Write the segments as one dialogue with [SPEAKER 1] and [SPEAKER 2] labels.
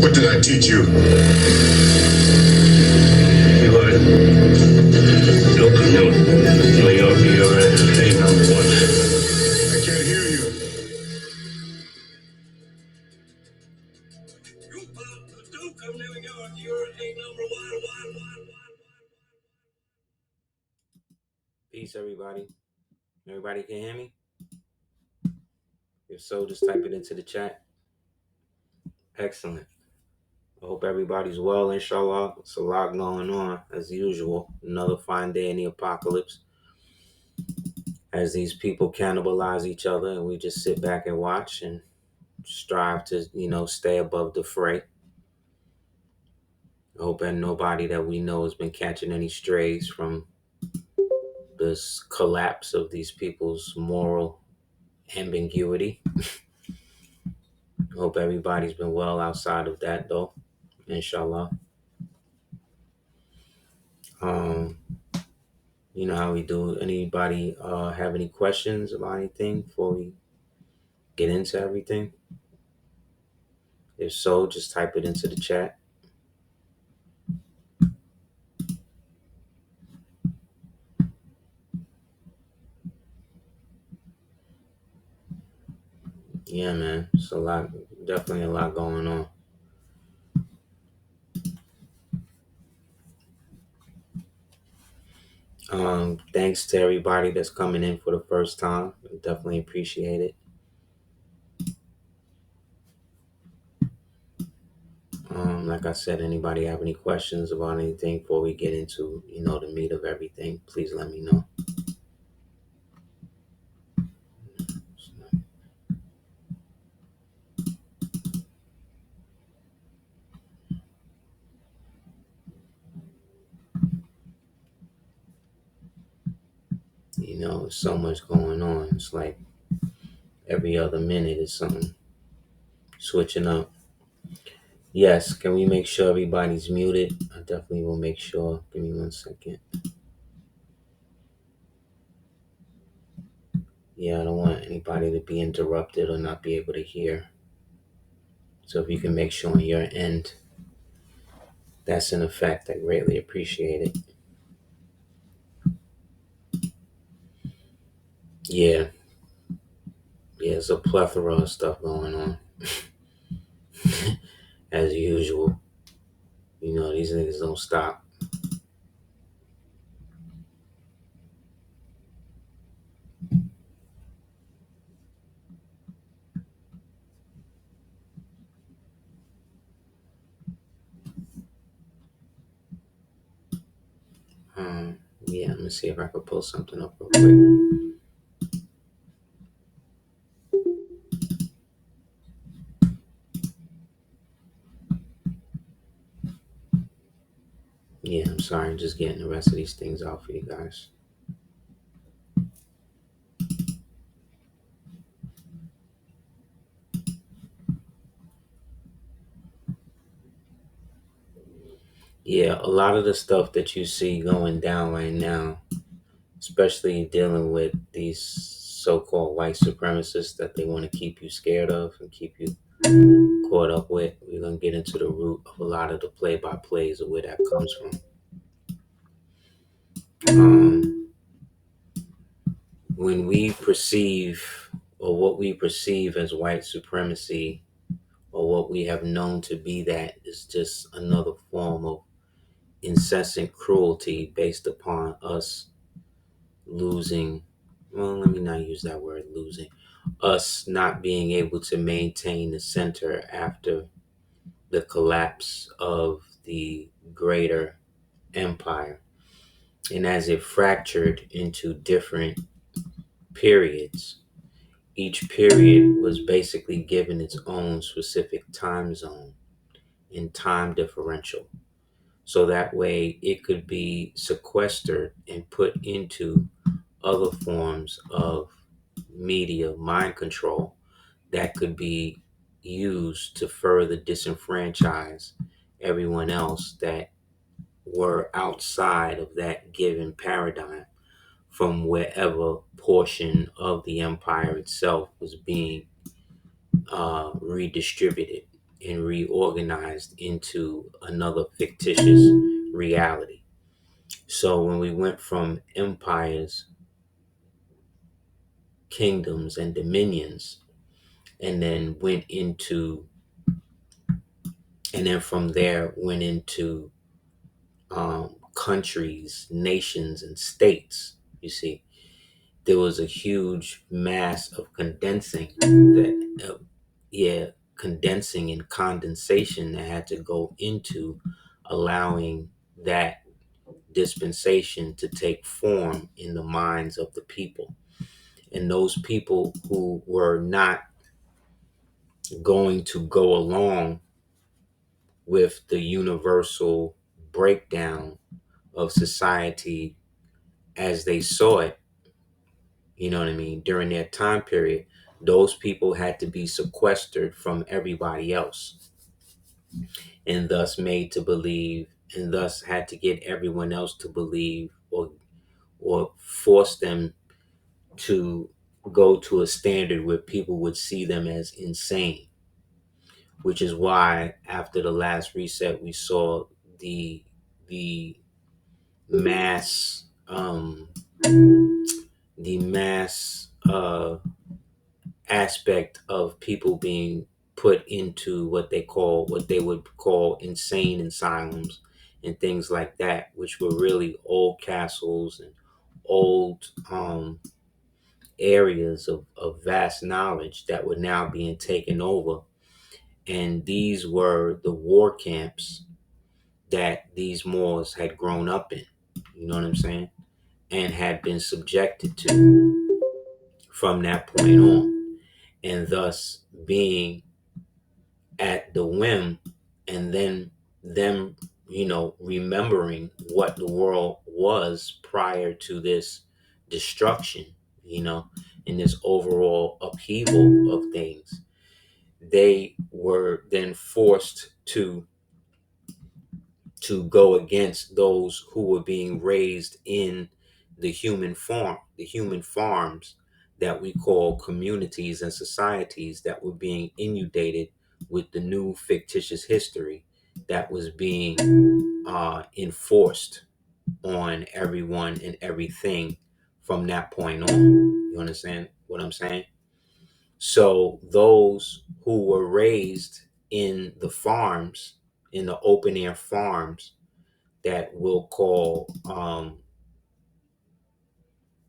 [SPEAKER 1] What did I teach you?
[SPEAKER 2] You are New York, you're a number one.
[SPEAKER 1] I can't hear you.
[SPEAKER 2] Duke of New York, you're a number one.
[SPEAKER 3] Peace, everybody. Everybody can hear me? If so, just type it into the chat. Excellent. I hope everybody's well, inshallah. It's a lot going on, as usual. Another fine day in the apocalypse. As these people cannibalize each other, and we just sit back and watch and strive to, stay above the fray. I hope that nobody that we know has been catching any strays from this collapse of these people's moral ambiguity. I hope everybody's been well outside of that, though, inshallah. You know how we do. Anybody have any questions about anything before we get into everything? If so, just type it into the chat. Yeah, man, it's a lot, definitely a lot going on. Thanks to everybody that's coming in for the first time. I definitely appreciate it. Like I said, anybody have any questions about anything before we get into, the meat of everything, please let me know. There's so much going on. It's like every other minute is something switching up. Yes, can we make sure everybody's muted? I definitely will make sure. Give me 1 second. Yeah, I don't want anybody to be interrupted or not be able to hear. So if you can make sure on your end that's in effect, I greatly appreciate it. Yeah, there's a plethora of stuff going on. As usual. These niggas don't stop. Yeah, let me see if I can pull something up real quick. Yeah, I'm sorry, I'm just getting the rest of these things out for you guys. Yeah, a lot of the stuff that you see going down right now, especially dealing with these so-called white supremacists that they want to keep you scared of and keep you caught up with. We're going to get into the root of a lot of the play-by-plays of where that comes from. When we perceive, or what we perceive as white supremacy, or what we have known to be, that is just another form of incessant cruelty based upon us losing, well, let me not use that word, losing, us not being able to maintain the center after the collapse of the greater empire. And as it fractured into different periods, each period was basically given its own specific time zone and time differential. So that way it could be sequestered and put into other forms of media mind control that could be used to further disenfranchise everyone else that were outside of that given paradigm from wherever portion of the empire itself was being redistributed and reorganized into another fictitious reality. So when we went from empires, kingdoms, and dominions, and then from there went into countries, nations, and states, you see, there was a huge mass of condensing and condensation that had to go into allowing that dispensation to take form in the minds of the people. And those people who were not going to go along with the universal breakdown of society as they saw it, you know what I mean, during their time period, those people had to be sequestered from everybody else and thus made to believe, and thus had to get everyone else to believe, or force them to go to a standard where people would see them as insane, which is why after the last reset we saw the the mass the mass aspect of people being put into what they would call insane asylums and things like that, which were really old castles and old areas of vast knowledge that were now being taken over. And these were the war camps that these Moors had grown up in, you know what I'm saying, and had been subjected to from that point on, and thus being at the whim, and then them, remembering what the world was prior to this destruction, you know, in this overall upheaval of things. They were then forced to go against those who were being raised in the human farms that we call communities and societies that were being inundated with the new fictitious history that was being enforced on everyone and everything from that point on. You understand what I'm saying? So those who were raised in the farms, in the open air farms, that we'll call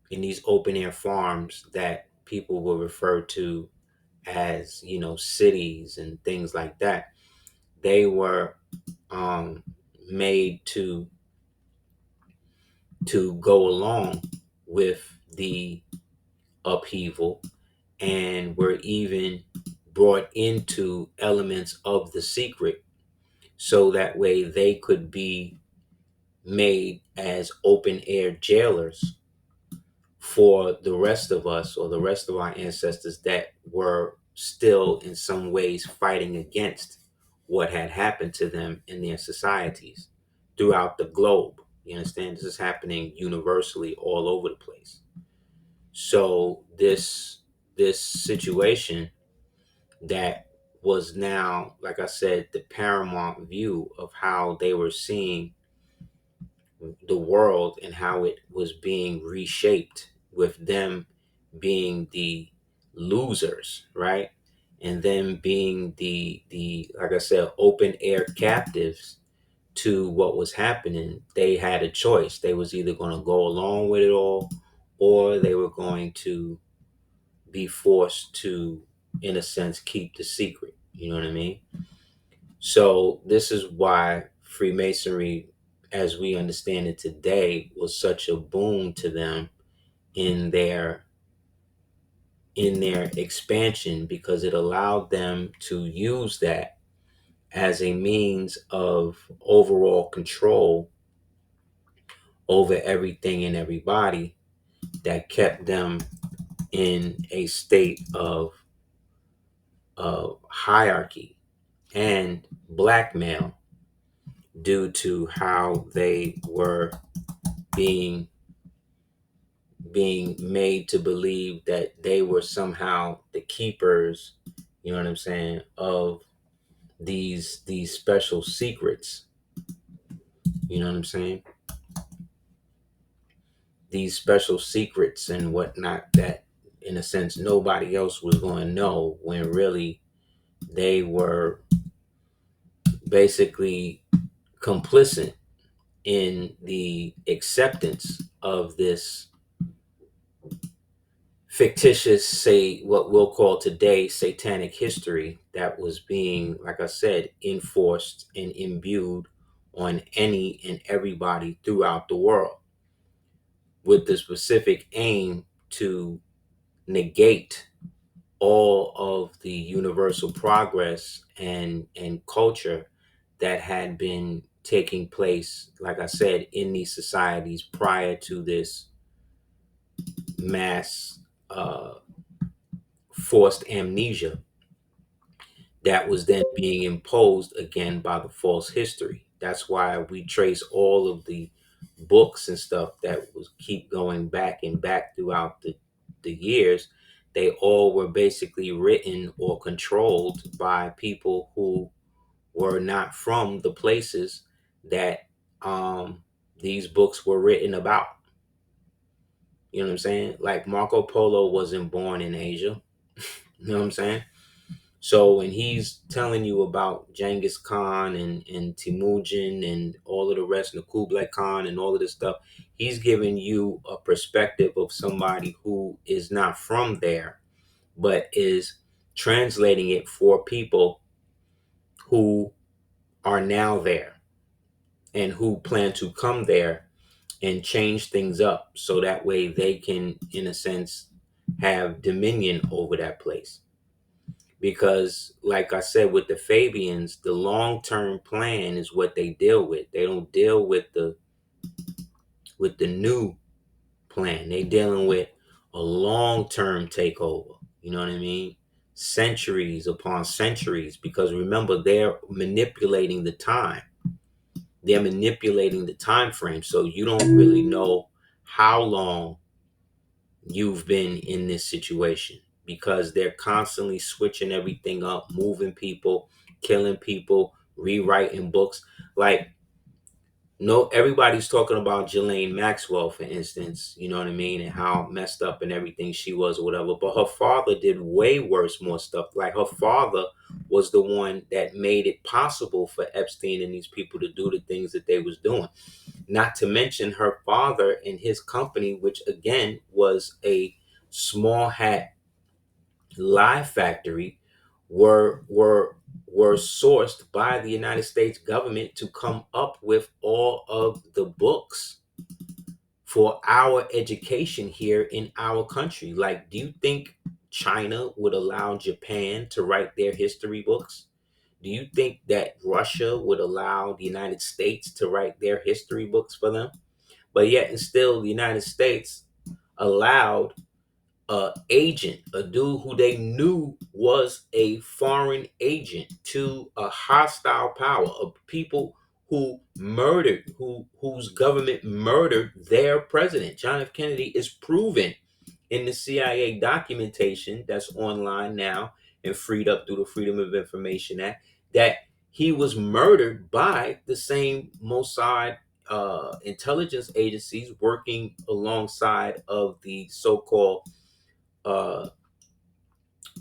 [SPEAKER 3] in these open air farms that people will refer to as, cities and things like that, they were made to go along with the upheaval, and were even brought into elements of the secret so that way they could be made as open air jailers for the rest of us, or the rest of our ancestors that were still in some ways fighting against what had happened to them in their societies throughout the globe. You understand? This is happening universally all over the place. So this situation that was now, like I said, the paramount view of how they were seeing the world and how it was being reshaped, with them being the losers, right? And them being the like I said, open air captives to what was happening. They had a choice. They was either going to go along with it all, or they were going to be forced to, in a sense, keep the secret. You know what I mean? So this is why Freemasonry, as we understand it today, was such a boon to them in their expansion, because it allowed them to use that as a means of overall control over everything and everybody, that kept them in a state of hierarchy and blackmail, due to how they were being made to believe that they were somehow the keepers, you know what I'm saying, of these special secrets. You know what I'm saying? These special secrets and whatnot that, in a sense, nobody else was going to know, when really they were basically complicit in the acceptance of this fictitious, say what we'll call today satanic history, that was being, like I said, enforced and imbued on any and everybody throughout the world, with the specific aim to negate all of the universal progress and culture that had been taking place, like I said, in these societies prior to this mass forced amnesia that was then being imposed again by the false history. That's why we trace all of the books and stuff that was keep going back and back throughout the years. They all were basically written or controlled by people who were not from the places that these books were written about. You know what I'm saying? Like Marco Polo wasn't born in Asia. You know what I'm saying? So when he's telling you about Genghis Khan and Temujin and all of the rest, and the Kublai Khan and all of this stuff, he's giving you a perspective of somebody who is not from there, but is translating it for people who are now there and who plan to come there and change things up so that way they can, in a sense, have dominion over that place. Because like I said, with the Fabians, the long-term plan is what they deal with. They don't deal with the new plan. They dealing with a long-term takeover. You know what I mean? Centuries upon centuries, because remember, they're manipulating the time. They're manipulating the time frame, so you don't really know how long you've been in this situation, because they're constantly switching everything up, moving people, killing people, rewriting books. Like, no, everybody's talking about Ghislaine Maxwell, for instance, you know what I mean, and how messed up and everything she was or whatever. But her father did way worse, more stuff. Like, her father was the one that made it possible for Epstein and these people to do the things that they was doing. Not to mention her father and his company, which again was a small hat lie factory, were sourced by the United States government to come up with all of the books for our education here in our country. Like, do you think China would allow Japan to write their history books? Do you think that Russia would allow the United States to write their history books for them? But yet and still, the United States allowed a agent, a dude who they knew was a foreign agent to a hostile power of people who murdered, whose government murdered their president. John F. Kennedy is proven in the CIA documentation that's online now and freed up through the Freedom of Information Act, that he was murdered by the same Mossad intelligence agencies working alongside of the so-called uh,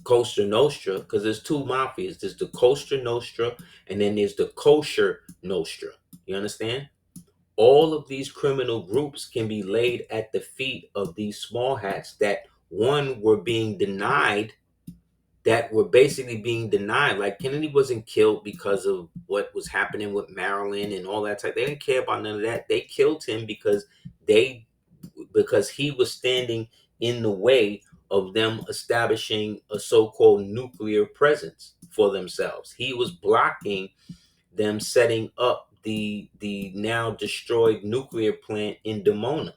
[SPEAKER 3] Costa Nostra, because there's two mafias. There's the Costa Nostra, and then there's the Kosher Nostra. You understand? All of these criminal groups can be laid at the feet of these small hats that, one, were being denied, that were basically being denied. Like, Kennedy wasn't killed because of what was happening with Maryland and all that type. They didn't care about none of that. They killed him because he was standing in the way of them establishing a so-called nuclear presence for themselves. He was blocking them setting up the now destroyed nuclear plant in Dimona.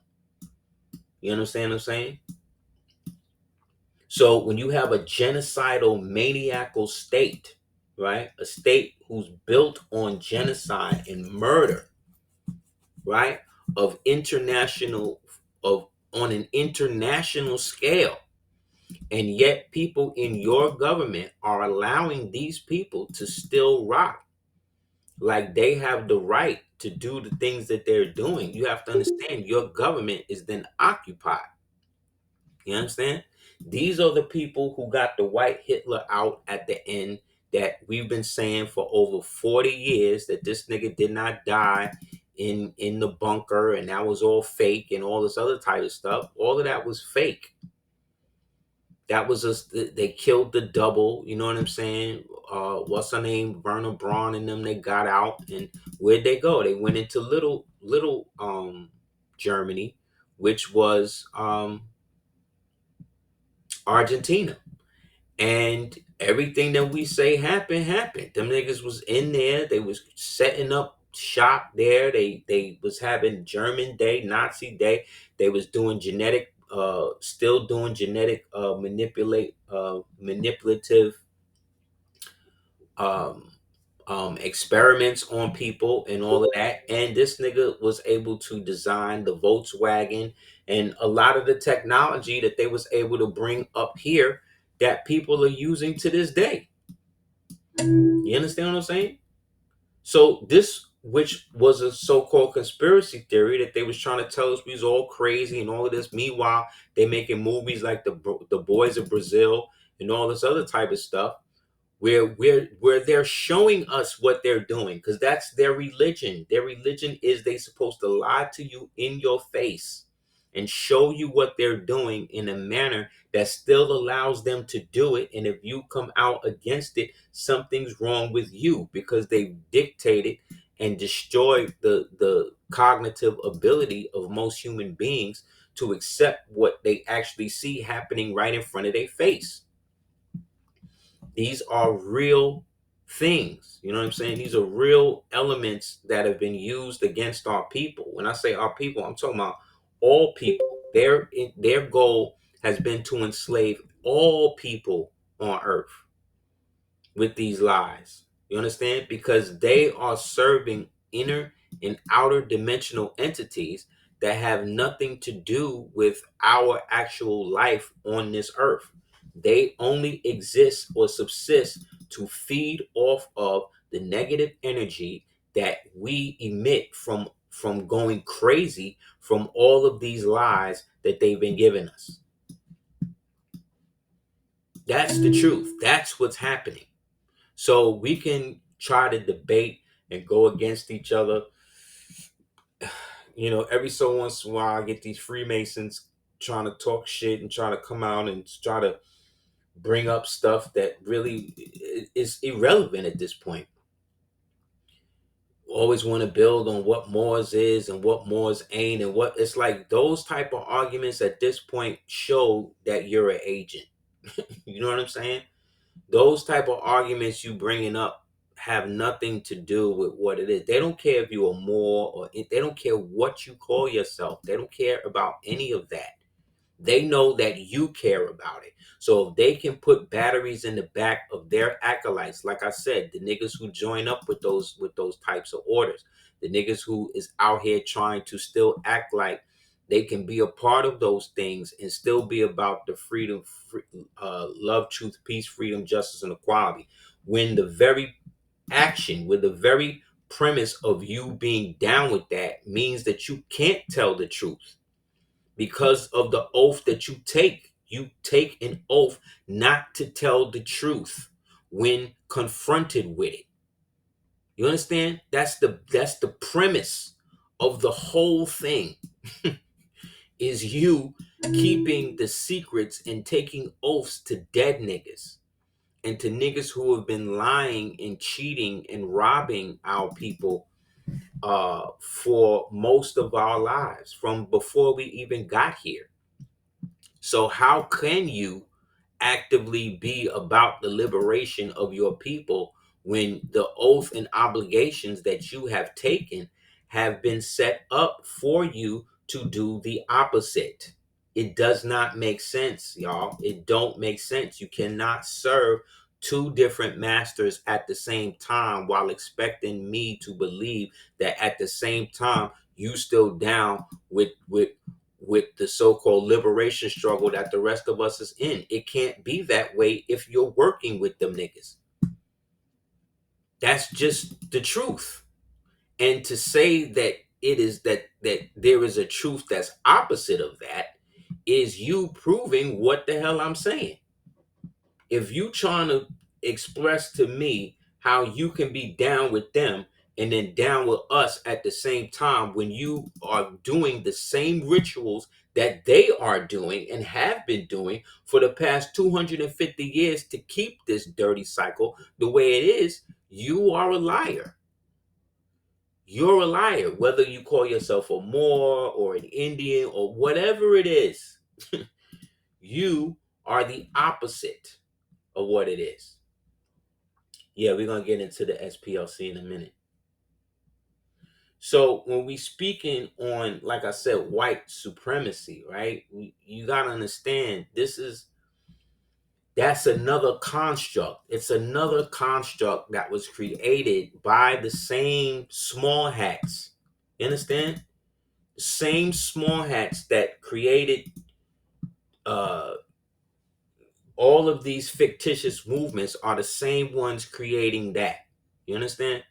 [SPEAKER 3] You understand what I'm saying? So when you have a genocidal, maniacal state, right? A state who's built on genocide and murder, right? Of international, of on an international scale, And yet people in your government are allowing these people to still rock like they have the right to do the things that they're doing. You have to understand your government is then occupied. You understand? These are the people who got the white Hitler out at the end, that we've been saying for over 40 years that this nigga did not die in the bunker, and that was all fake, and all this other type of stuff. All of that was fake. That was just, they killed the double, you know what I'm saying? What's her name? Werner Braun and them, they got out, and where'd they go? They went into little Germany, which was Argentina. And everything that we say happened. Them niggas was in there. They was setting up shop there. They was having German Day, Nazi Day. They was doing still doing genetic manipulative um, experiments on people and all of that. And this nigga was able to design the Volkswagen and a lot of the technology that they was able to bring up here that people are using to this day. You understand what I'm saying? So this, which was a so-called conspiracy theory that they was trying to tell us we was all crazy and all of this. Meanwhile, they making movies like the Boys of Brazil and all this other type of stuff, where they're showing us what they're doing, because that's their religion. Their religion is they supposed to lie to you in your face and show you what they're doing in a manner that still allows them to do it. And if you come out against it, something's wrong with you, because they've dictated and destroyed the cognitive ability of most human beings to accept what they actually see happening right in front of their face. These are real things. You know what I'm saying? These are real elements that have been used against our people. When I say our people, I'm talking about all people. Their goal has been to enslave all people on earth with these lies. You understand? Because they are serving inner and outer dimensional entities that have nothing to do with our actual life on this earth. They only exist or subsist to feed off of the negative energy that we emit from going crazy from all of these lies that they've been giving us. That's the truth. That's what's happening. So we can try to debate and go against each other. You know, every so once in a while, I get these Freemasons trying to talk shit and trying to come out and try to bring up stuff that really is irrelevant at this point. Always want to build on what Moors is and what Moors ain't, and what it's like. Those type of arguments at this point show that you're an agent. You know what I'm saying? Those type of arguments you bringing up have nothing to do with what it is. They don't care if you're a Moor, or they don't care what you call yourself. They don't care about any of that. They know that you care about it. So if they can put batteries in the back of their acolytes, like I said, the niggas who join up with those types of orders, the niggas who is out here trying to still act like they can be a part of those things and still be about the freedom, love, truth, peace, freedom, justice, and equality. When the very action, with the very premise of you being down with that means that you can't tell the truth because of the oath that you take. You take an oath not to tell the truth when confronted with it. You understand? That's the premise of the whole thing. Is you keeping the secrets and taking oaths to dead niggas and to niggas who have been lying and cheating and robbing our people for most of our lives, from before we even got here. So how can you actively be about the liberation of your people when the oath and obligations that you have taken have been set up for you to do the opposite? It does not make sense, y'all. It don't make sense. You cannot serve two different masters at the same time while expecting me to believe that at the same time you still down with with the so-called liberation struggle that the rest of us is in. It can't be that way if you're working with them niggas. That's just the truth. And to say that it is that there is a truth that's opposite of that is you proving what the hell I'm saying. If you trying to express to me how you can be down with them and then down with us at the same time when you are doing the same rituals that they are doing and have been doing for the past 250 years to keep this dirty cycle the way it is, you are a liar. You're a liar, whether you call yourself a Moor or an Indian or whatever it is. You are the opposite of what it is. Yeah, we're going to get into the SPLC in a minute. So when we speaking on, like I said, white supremacy, right? You got to understand that's another construct. It's another construct that was created by the same small hats. You understand? The same small hats that created all of these fictitious movements are the same ones creating that. You understand?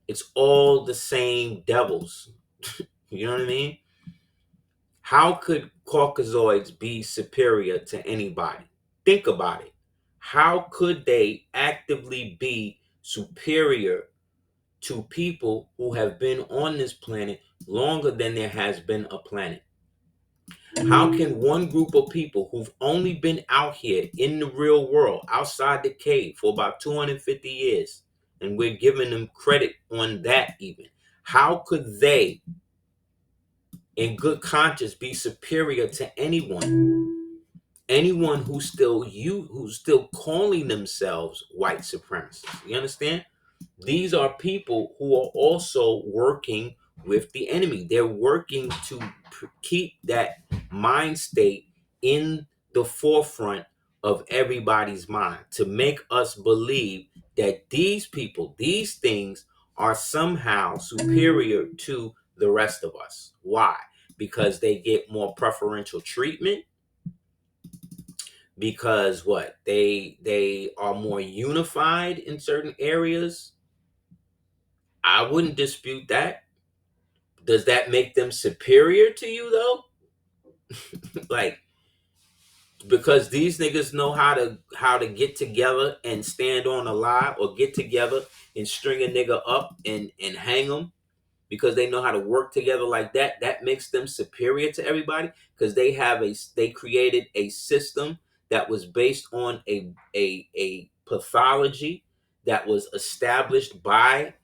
[SPEAKER 3] It's all the same devils. You know what I mean? How could Caucasoids be superior to anybody? Think about it. How could they actively be superior to people who have been on this planet longer than there has been a planet? How can one group of people who've only been out here in the real world, outside the cave for about 250 years, and we're giving them credit on that even, how could they, in good conscience, be superior to anyone who's still calling themselves white supremacists? You understand? These are people who are also working with the enemy. They're working to keep that mind state in the forefront of everybody's mind, to make us believe that these people, these things, are somehow superior to the rest of us. Why? Because they get more preferential treatment. Because what? They are more unified in certain areas. I wouldn't dispute that. Does that make them superior to you though? Like, because these niggas know how to get together and stand on a lie, or get together and string a nigga up and hang them, because they know how to work together like that, that makes them superior to everybody, because they created a system that was based on a pathology that was established by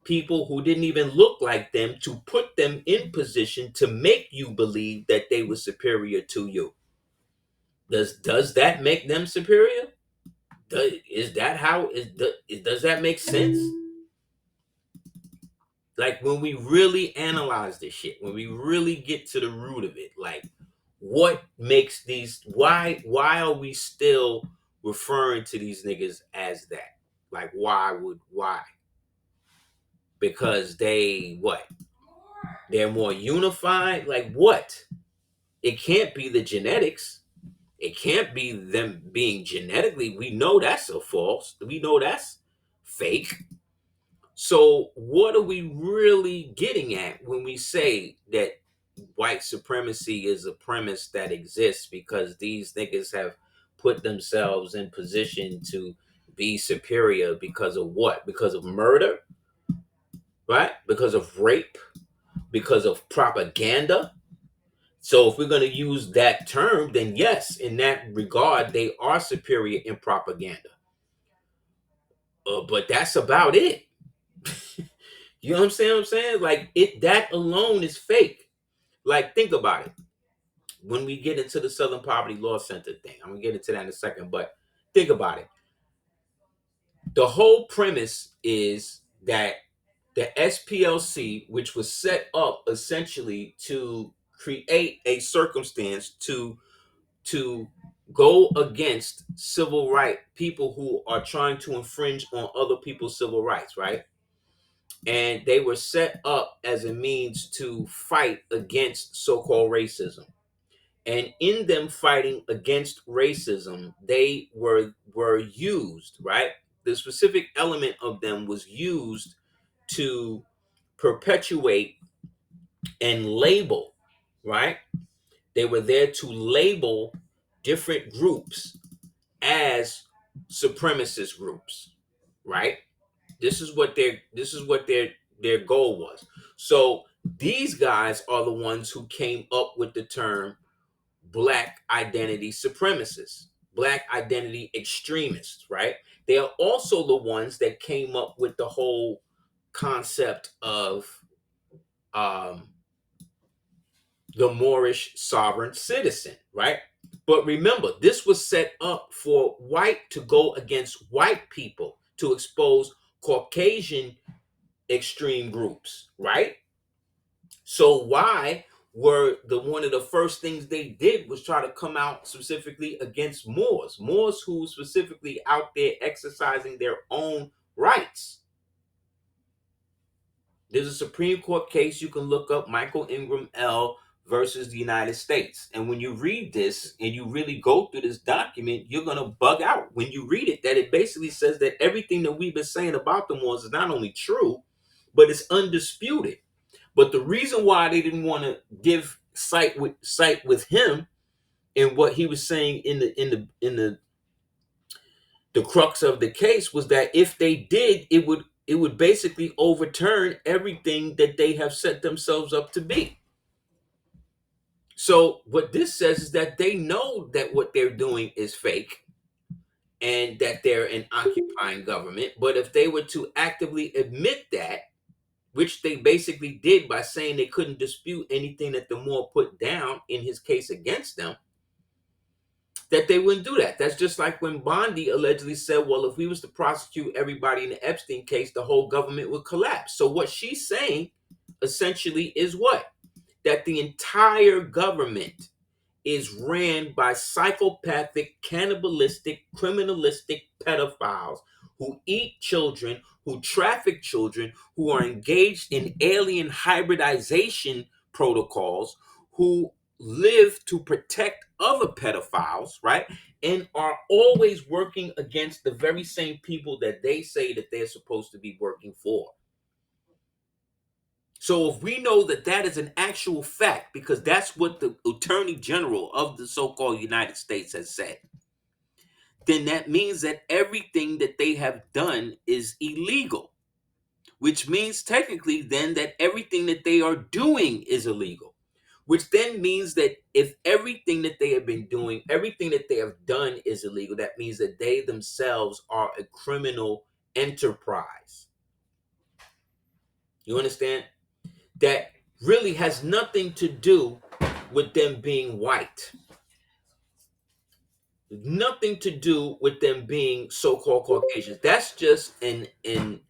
[SPEAKER 3] people who didn't even look like them, to put them in position to make you believe that they were superior to you. Does that make them superior? Is that how does that make sense? Like, when we really analyze this shit, when we really get to the root of it, like, what makes these, why are we still referring to these niggas as that? Like, why? Because they're more unified? Like, what? It can't be the genetics. It can't be them being genetically, we know that's a false, we know that's fake. So what are we really getting at when we say that white supremacy is a premise that exists because these niggas have put themselves in position to be superior because of what? Because of murder, right? Because of rape, because of propaganda. So if we're going to use that term, then yes, in that regard, they are superior in propaganda. But that's about it. You know what I'm saying? Like, that alone is fake. Like, think about it. When we get into the Southern Poverty Law Center thing, I'm gonna get into that in a second, but think about it. The whole premise is that the SPLC, which was set up essentially to create a circumstance to go against civil rights, people who are trying to infringe on other people's civil rights, right? and they were set up as a means to fight against so-called racism. And in them fighting against racism, they were used, right? The specific element of them was used to perpetuate and label, right? They were there to label different groups as supremacist groups, right? This is what their goal was. So these guys are the ones who came up with the term black identity supremacists, black identity extremists, right? They are also the ones that came up with the whole concept of um, the Moorish sovereign citizen, right? But remember, this was set up for white to go against white people to expose Caucasian extreme groups, right? So why were the one of the first things they did was try to come out specifically against Moors who specifically out there exercising their own rights. There's a Supreme Court case you can look up, Michael Ingram L. versus the United States. And when you read this and you really go through this document, you're going to bug out when you read it, that it basically says that everything that we've been saying about the Moors is not only true, but it's undisputed. But the reason why they didn't want to give sight with him and what he was saying in the crux of the case was that if they did, it would basically overturn everything that they have set themselves up to be. So what this says is that they know that what they're doing is fake and that they're an occupying government. But if they were to actively admit that, which they basically did by saying they couldn't dispute anything that the Moor put down in his case against them, that they wouldn't do that. That's just like when Bondi allegedly said, well, if we was to prosecute everybody in the Epstein case, the whole government would collapse. So what she's saying essentially is what? That the entire government is ran by psychopathic, cannibalistic, criminalistic pedophiles who eat children, who traffic children, who are engaged in alien hybridization protocols, who live to protect other pedophiles, right? And are always working against the very same people that they say that they're supposed to be working for. So if we know that that is an actual fact, because that's what the Attorney General of the so-called United States has said, then that means that everything that they have done is illegal, which means technically then that everything that they are doing is illegal, which then means that if everything that they have been doing, everything that they have done is illegal, that means that they themselves are a criminal enterprise. You understand? That really has nothing to do with them being white. Nothing to do with them being so-called Caucasians. That's just a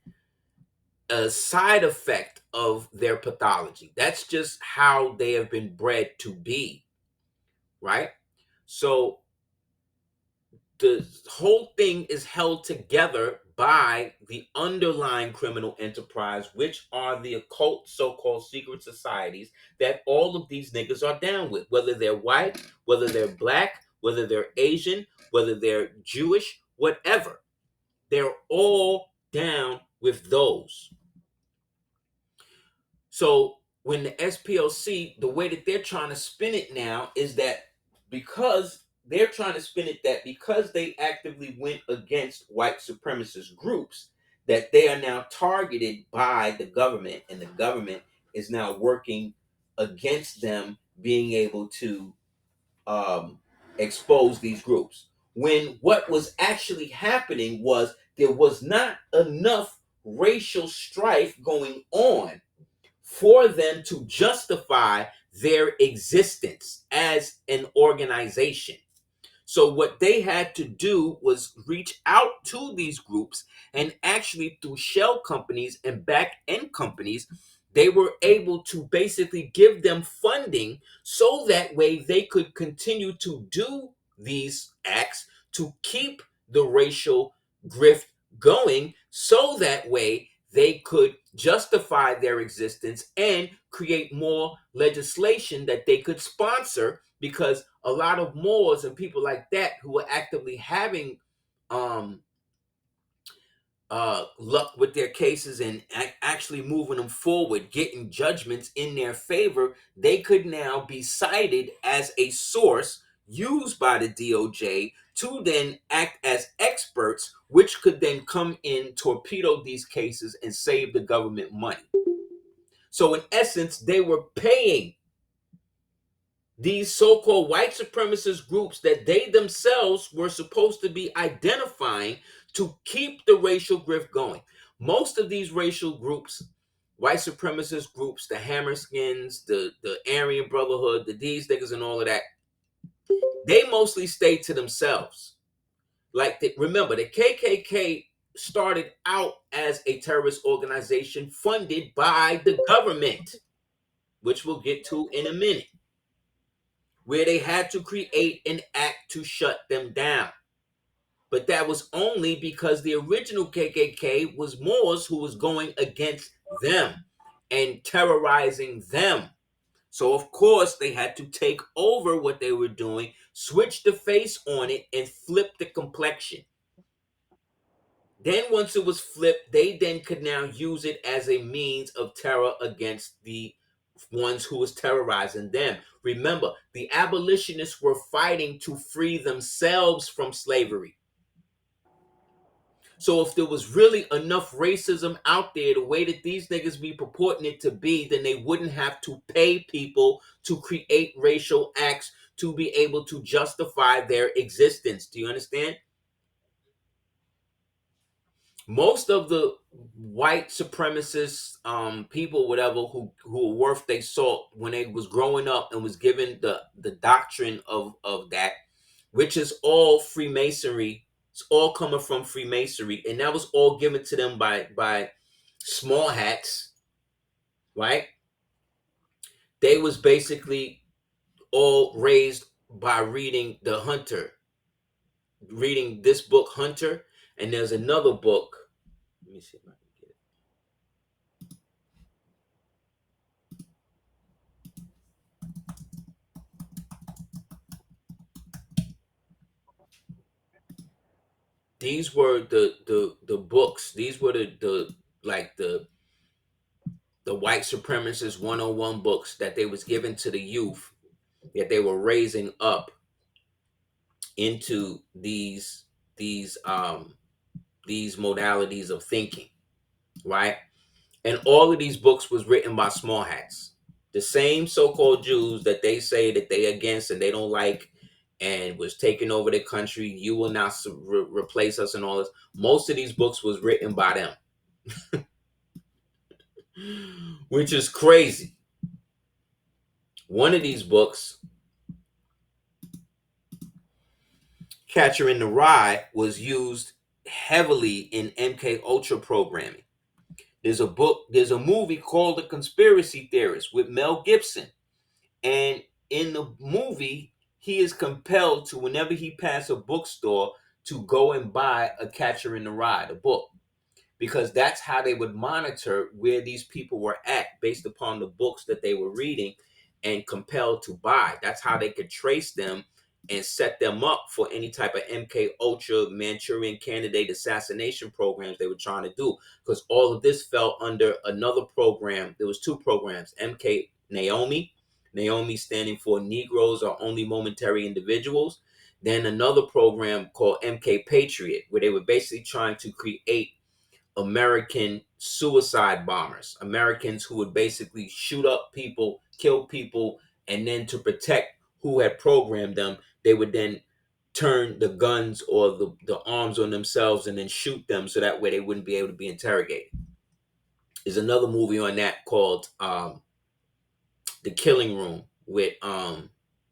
[SPEAKER 3] side effect of their pathology. That's just how they have been bred to be, right? So the whole thing is held together by the underlying criminal enterprise, which are the occult so-called secret societies that all of these niggas are down with, whether they're white, whether they're black, whether they're Asian, whether they're Jewish, whatever. They're all down with those. So when the SPLC, the way that they're trying to spin it now is that because they're trying to spin it that because they actively went against white supremacist groups, that they are now targeted by the government, and the government is now working against them being able to expose these groups. When what was actually happening was there was not enough racial strife going on for them to justify their existence as an organization. So what they had to do was reach out to these groups, and actually through shell companies and back end companies, they were able to basically give them funding so that way they could continue to do these acts to keep the racial grift going, so that way they could justify their existence and create more legislation that they could sponsor, because a lot of Moors and people like that who were actively having um, luck with their cases and actually moving them forward, getting judgments in their favor, they could now be cited as a source used by the DOJ to then act as experts, which could then come in, torpedo these cases, and save the government money. So, in essence, they were paying these so-called white supremacist groups that they themselves were supposed to be identifying to keep the racial grift going. Most of these racial groups, white supremacist groups, the Hammerskins, the Aryan Brotherhood, the these niggas and all of that, they mostly stay to themselves. Like, remember, the KKK started out as a terrorist organization funded by the government, which we'll get to in a minute, where they had to create an act to shut them down. But that was only because the original KKK was Moors who was going against them and terrorizing them. So, of course, they had to take over what they were doing, switch the face on it, and flip the complexion. Then, once it was flipped, they then could now use it as a means of terror against the ones who was terrorizing them. Remember, the abolitionists were fighting to free themselves from slavery. So if there was really enough racism out there the way that these niggas be purporting it to be, then they wouldn't have to pay people to create racial acts to be able to justify their existence. Do you understand? Most of the white supremacist people, whatever, who were worth their salt when they was growing up and was given the doctrine of that, which is all Freemasonry. It's all coming from Freemasonry, and that was all given to them by small hats, right? They was basically all raised by reading this book, Hunter, and there's another book. Let me see if I can get it. These were the books. These were the like the white supremacist 101 books that they was given to the youth, that they were raising up into these modalities of thinking, right? And all of these books was written by small hats, the same so-called Jews that they say that they against and they don't like, and was taking over the country. You will not replace us and all this. Most of these books was written by them, which is crazy. One of these books, Catcher in the Rye, was used heavily in MK Ultra programming. There's a movie called The Conspiracy Theorist with Mel Gibson. And in the movie, he is compelled to, whenever he passes a bookstore, to go and buy A Catcher in the Rye, the book, because that's how they would monitor where these people were at based upon the books that they were reading and compelled to buy. That's how they could trace them and set them up for any type of MK Ultra Manchurian Candidate assassination programs they were trying to do, because all of this fell under another program. There was two programs, MK Naomi standing for Negroes Are Only Momentary Individuals. Then another program called MK Patriot, where they were basically trying to create American suicide bombers, Americans who would basically shoot up people, kill people, and then to protect who had programmed them, they would then turn the guns or the arms on themselves and then shoot them so that way they wouldn't be able to be interrogated. There's another movie on that called The Killing Room with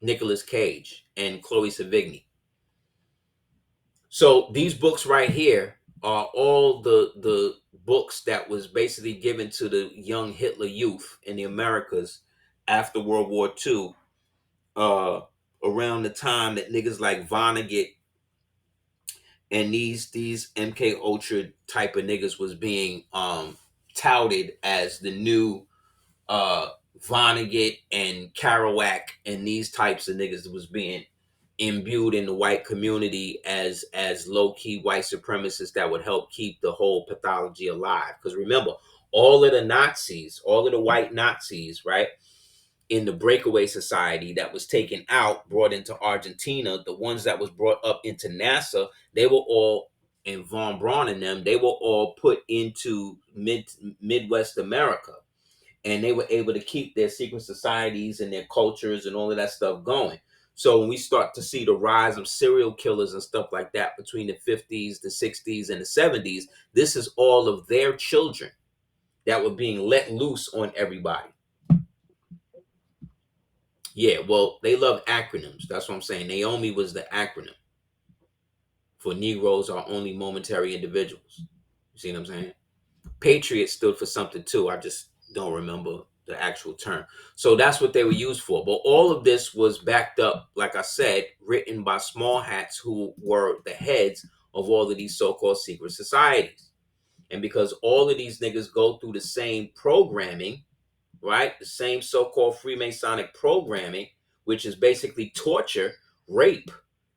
[SPEAKER 3] Nicolas Cage and Chloe Sevigny. So these books right here are all the books that was basically given to the young Hitler youth in the Americas after World War II, around the time that niggas like Vonnegut and these MK Ultra type of niggas was being touted as the new Vonnegut and Kerouac and these types of niggas that was being imbued in the white community as low-key white supremacists that would help keep the whole pathology alive. Because remember, all of the Nazis, all of the white Nazis, right, in the breakaway society that was taken out, brought into Argentina, the ones that was brought up into NASA, they were all, and von Braun and them, they were all put into Midwest America, and they were able to keep their secret societies and their cultures and all of that stuff going. So when we start to see the rise of serial killers and stuff like that between the 50s, the 60s, and the 70s, this is all of their children that were being let loose on everybody. Yeah, well, they love acronyms. That's what I'm saying. Naomi was the acronym for Negroes are only momentary individuals. You see what I'm saying? Patriot stood for something too. I just don't remember the actual term. So that's what they were used for. But all of this was backed up, like I said, written by small hats who were the heads of all of these so-called secret societies. And because all of these niggas go through the same programming, right? The same so-called Freemasonic programming, which is basically torture, rape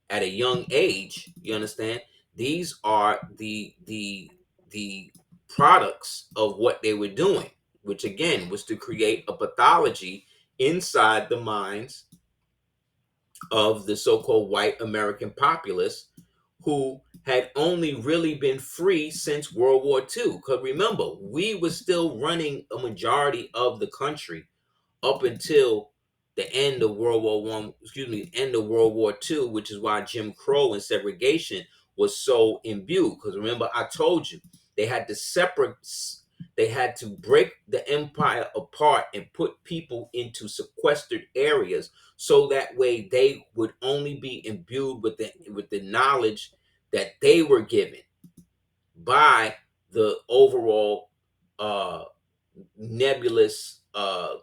[SPEAKER 3] at a young age. You understand? These are the products of what they were doing, which again was to create a pathology inside the minds of the so-called white American populace who had only really been free since World War II. Because remember, we were still running a majority of the country up until the end of World War One, end of World War II, which is why Jim Crow and segregation was so imbued. Because remember, I told you they had to break the empire apart and put people into sequestered areas so that way they would only be imbued with the knowledge that they were given by the overall nebulous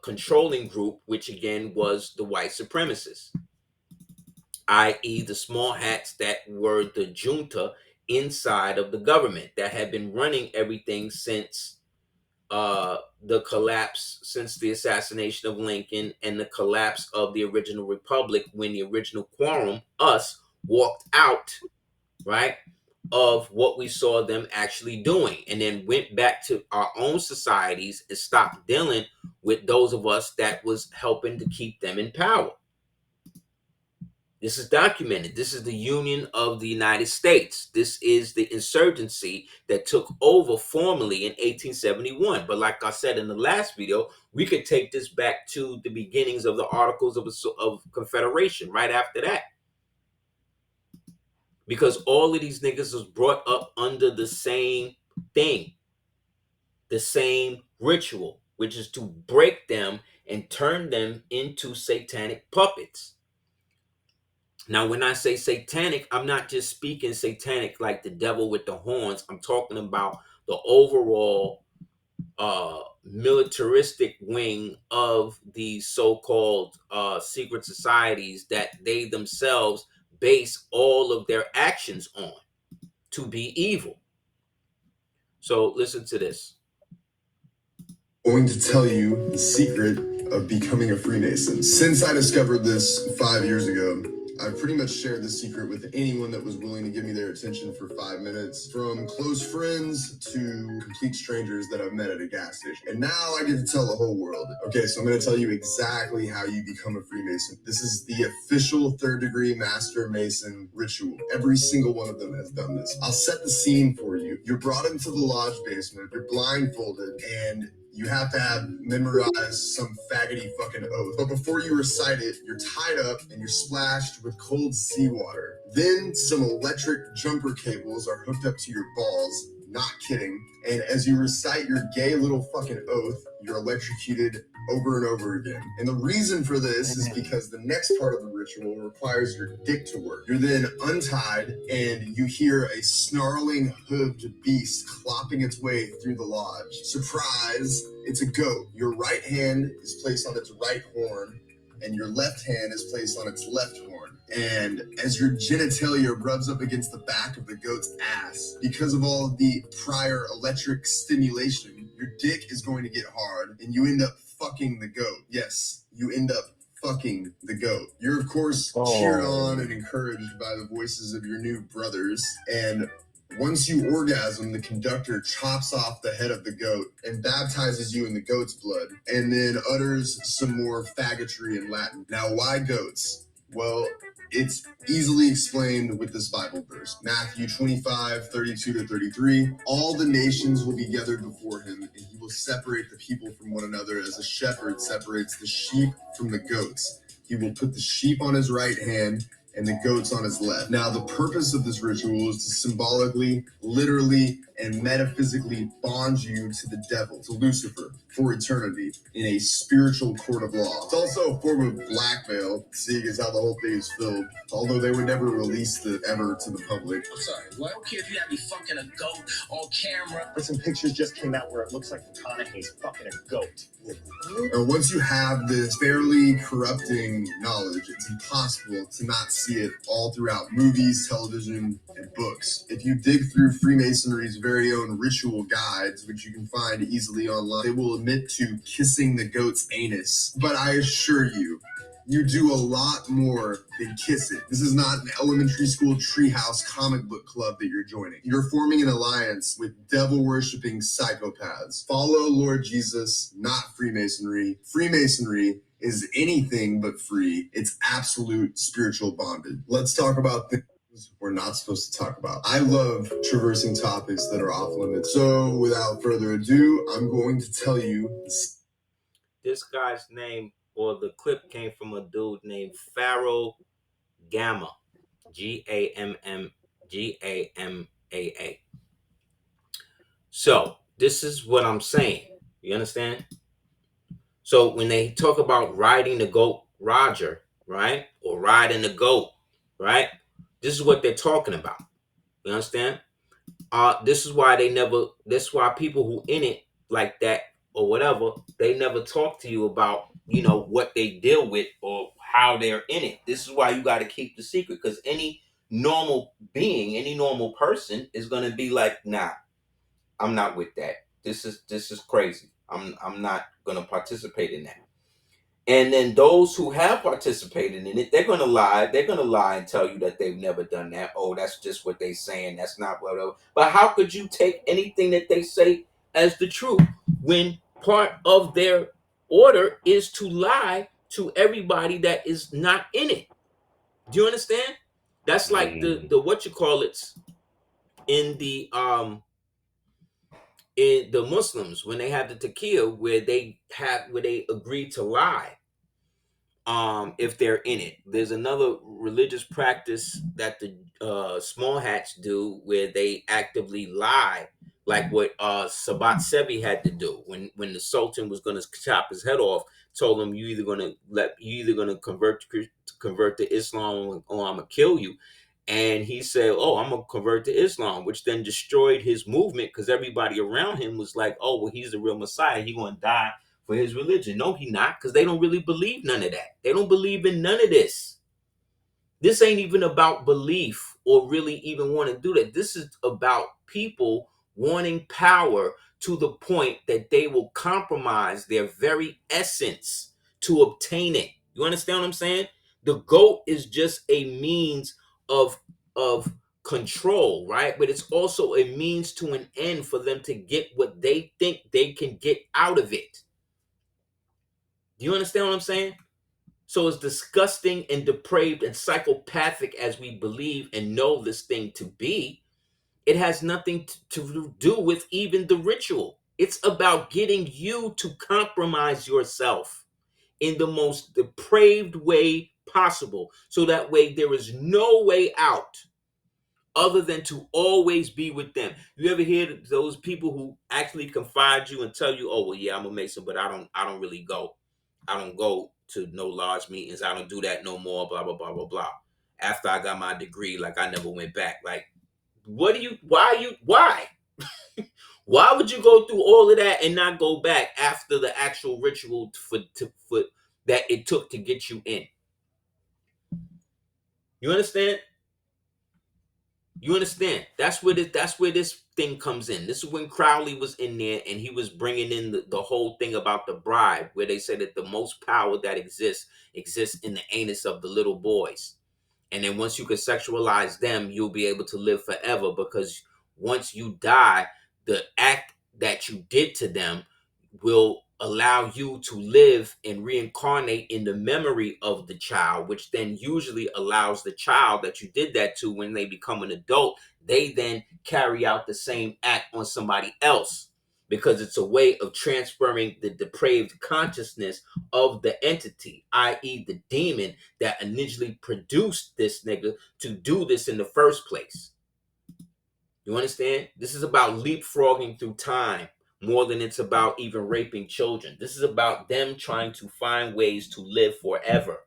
[SPEAKER 3] controlling group, which again was the white supremacists, i.e. the small hats that were the junta inside of the government that had been running everything since the collapse, since the assassination of Lincoln and the collapse of the original republic, when the original quorum, us, walked out, right, of what we saw them actually doing, and then went back to our own societies and stopped dealing with those of us that was helping to keep them in power. This is documented. This is the Union of the United States. This is the insurgency that took over formally in 1871. But like I said in the last video, we could take this back to the beginnings of the Articles of Confederation right after that. Because all of these niggas was brought up under the same thing, the same ritual, which is to break them and turn them into satanic puppets. Now, when I say satanic, I'm not just speaking satanic like the devil with the horns. I'm talking about the overall militaristic wing of these so-called secret societies that they themselves base all of their actions on to be evil. So listen to this.
[SPEAKER 4] Going to tell you the secret of becoming a Freemason. Since I discovered this 5 years ago, I've pretty much shared this secret with anyone that was willing to give me their attention for 5 minutes, from close friends to complete strangers that I've met at a gas station. And now I get to tell the whole world. Okay, so I'm going to tell you exactly how you become a Freemason. This is the official third-degree Master Mason ritual. Every single one of them has done this. I'll set the scene for you. You're brought into the lodge basement, you're blindfolded, and you have to have memorized some faggoty fucking oath. But before you recite it, you're tied up and you're splashed with cold seawater. Then some electric jumper cables are hooked up to your balls. Not kidding. And as you recite your gay little fucking oath, you're electrocuted over and over again. And the reason for this is because the next part of the ritual requires your dick to work. You're then untied and you hear a snarling hooved beast clopping its way through the lodge. Surprise, it's a goat. Your right hand is placed on its right horn and your left hand is placed on its left horn. And as your genitalia rubs up against the back of the goat's ass, because of all of the prior electric stimulation, your dick is going to get hard and you end up fucking the goat. Yes, you end up fucking the goat. You're, of course, cheered on and encouraged by the voices of your new brothers. And once you orgasm, the conductor chops off the head of the goat and baptizes you in the goat's blood, and then utters some more faggotry in Latin. Now, why goats? Well, it's easily explained with this Bible verse. Matthew 25:32-33. All the nations will be gathered before him, and he will separate the people from one another as a shepherd separates the sheep from the goats. He will put the sheep on his right hand and the goats on his left. Now, the purpose of this ritual is to symbolically, literally, and metaphysically bond you to the devil, to Lucifer, for eternity in a spiritual court of law. It's also a form of blackmail, seeing as how the whole thing is filmed, although they would never release it ever to the public.
[SPEAKER 2] I'm sorry, what? I don't care if you have me fucking a goat on camera.
[SPEAKER 5] But some pictures just came out where it looks like McConaughey's fucking a goat.
[SPEAKER 4] And once you have this fairly corrupting knowledge, it's impossible to not see it all throughout movies, television, and books. If you dig through Freemasonry's very own ritual guides, which you can find easily online, they will admit to kissing the goat's anus. But I assure you, you do a lot more than kiss it. This is not an elementary school treehouse comic book club that you're joining. You're forming an alliance with devil-worshipping psychopaths. Follow Lord Jesus, not Freemasonry. Freemasonry is anything but free. It's absolute spiritual bondage. Let's talk about things we're not supposed to talk about. I love traversing topics that are off limits. So without further ado, I'm going to tell you.
[SPEAKER 3] This guy's name, or the clip, came from a dude named Pharaoh Gamma, Gammaa. So this is what I'm saying. You understand? So when they talk about riding the goat Roger, right? Or riding the goat, right? This is what they're talking about. You understand? This is why people who in it like that or whatever, they never talk to you about, what they deal with or how they're in it. This is why you got to keep the secret, because any normal being, any normal person is going to be like, nah, I'm not with that. This is crazy. I'm not going to participate in that. And then those who have participated in it, they're going to lie. They're going to lie and tell you that they've never done that. Oh, that's just what they're saying. That's not whatever. But how could you take anything that they say as the truth when part of their order is to lie to everybody that is not in it? Do you understand? That's like the what you call it's in the Muslims when they have the taqiyya where they agree to lie. If they're in it, there's another religious practice that the small hats do where they actively lie, like what Sabat Sevi had to do when the Sultan was going to chop his head off. Told him, you either going to convert to Islam or I'm gonna kill you. And he said, oh, I'm going to convert to Islam, which then destroyed his movement because everybody around him was like, oh, well, he's the real Messiah. He's going to die for his religion. No, he not, because they don't really believe none of that. They don't believe in none of this. This ain't even about belief or really even want to do that. This is about people wanting power to the point that they will compromise their very essence to obtain it. You understand what I'm saying? The goat is just a means of control, right? But it's also a means to an end for them to get what they think they can get out of it. Do you understand what I'm saying? So as disgusting and depraved and psychopathic as we believe and know this thing to be, it has nothing to do with even the ritual. It's about getting you to compromise yourself in the most depraved way possible. So that way there is no way out other than to always be with them. You ever hear those people who actually confide you and tell you, oh, well, yeah, I'm a Mason, but I don't really go. I don't go to no large meetings. I don't do that no more, blah, blah, blah, blah, blah. After I got my degree, like I never went back. Like, why? Why would you go through all of that and not go back after the actual ritual for that it took to get you in? You understand? You understand? That's where this thing comes in. This is when Crowley was in there and he was bringing in the whole thing about the bribe, where they said that the most power that exists in the anus of the little boys. And then once you can sexualize them, you'll be able to live forever, because once you die, the act that you did to them will allow you to live and reincarnate in the memory of the child, which then usually allows the child that you did that to, when they become an adult, they then carry out the same act on somebody else, because it's a way of transferring the depraved consciousness of the entity, i.e. the demon that initially produced this nigga to do this in the first place. You understand? This is about leapfrogging through time more than it's about even raping children. This is about them trying to find ways to live forever.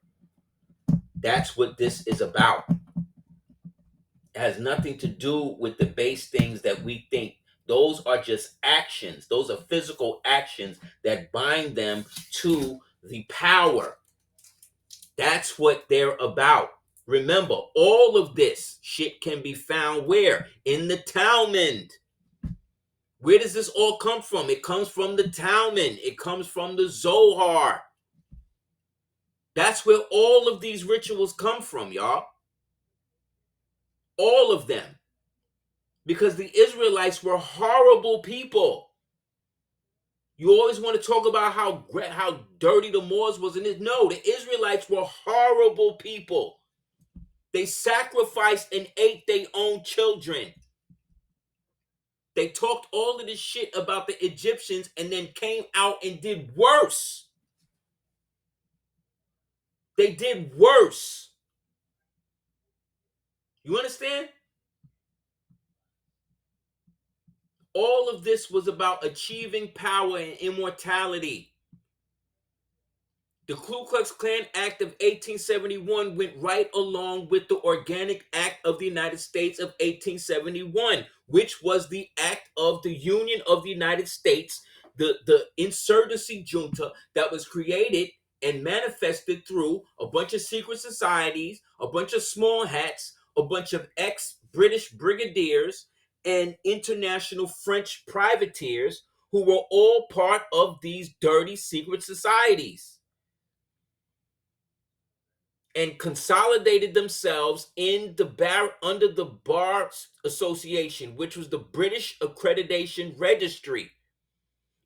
[SPEAKER 3] That's what this is about. It has nothing to do with the base things that we think. Those are just actions. Those are physical actions that bind them to the power. That's what they're about. Remember, all of this shit can be found where? In the Talmud. Where does this all come from? It comes from the Talmud. It comes from the Zohar. That's where all of these rituals come from, y'all. All of them. Because the Israelites were horrible people. You always want to talk about how dirty the Moors was in it. No, the Israelites were horrible people. They sacrificed and ate their own children. They talked all of this shit about the Egyptians and then came out and did worse. They did worse. You understand? All of this was about achieving power and immortality. The Ku Klux Klan Act of 1871 went right along with the Organic Act of the United States of 1871, which was the act of the Union of the United States, the insurgency junta that was created and manifested through a bunch of secret societies, a bunch of small hats, a bunch of ex-British brigadiers, and international French privateers who were all part of these dirty secret societies, and consolidated themselves in under the Bar Association, which was the British Accreditation Registry.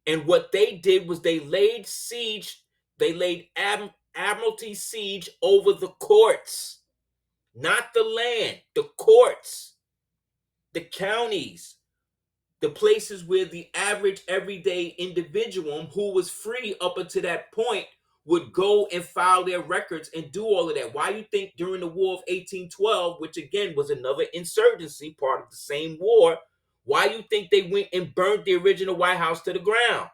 [SPEAKER 3] And what they did was they laid admiralty siege over the courts, not the land, the courts, the counties, the places where the average everyday individual who was free up until that point would go and file their records and do all of that. Why you think during the War of 1812, which again was another insurgency, part of the same war, why you think they went and burned the original White House to the ground?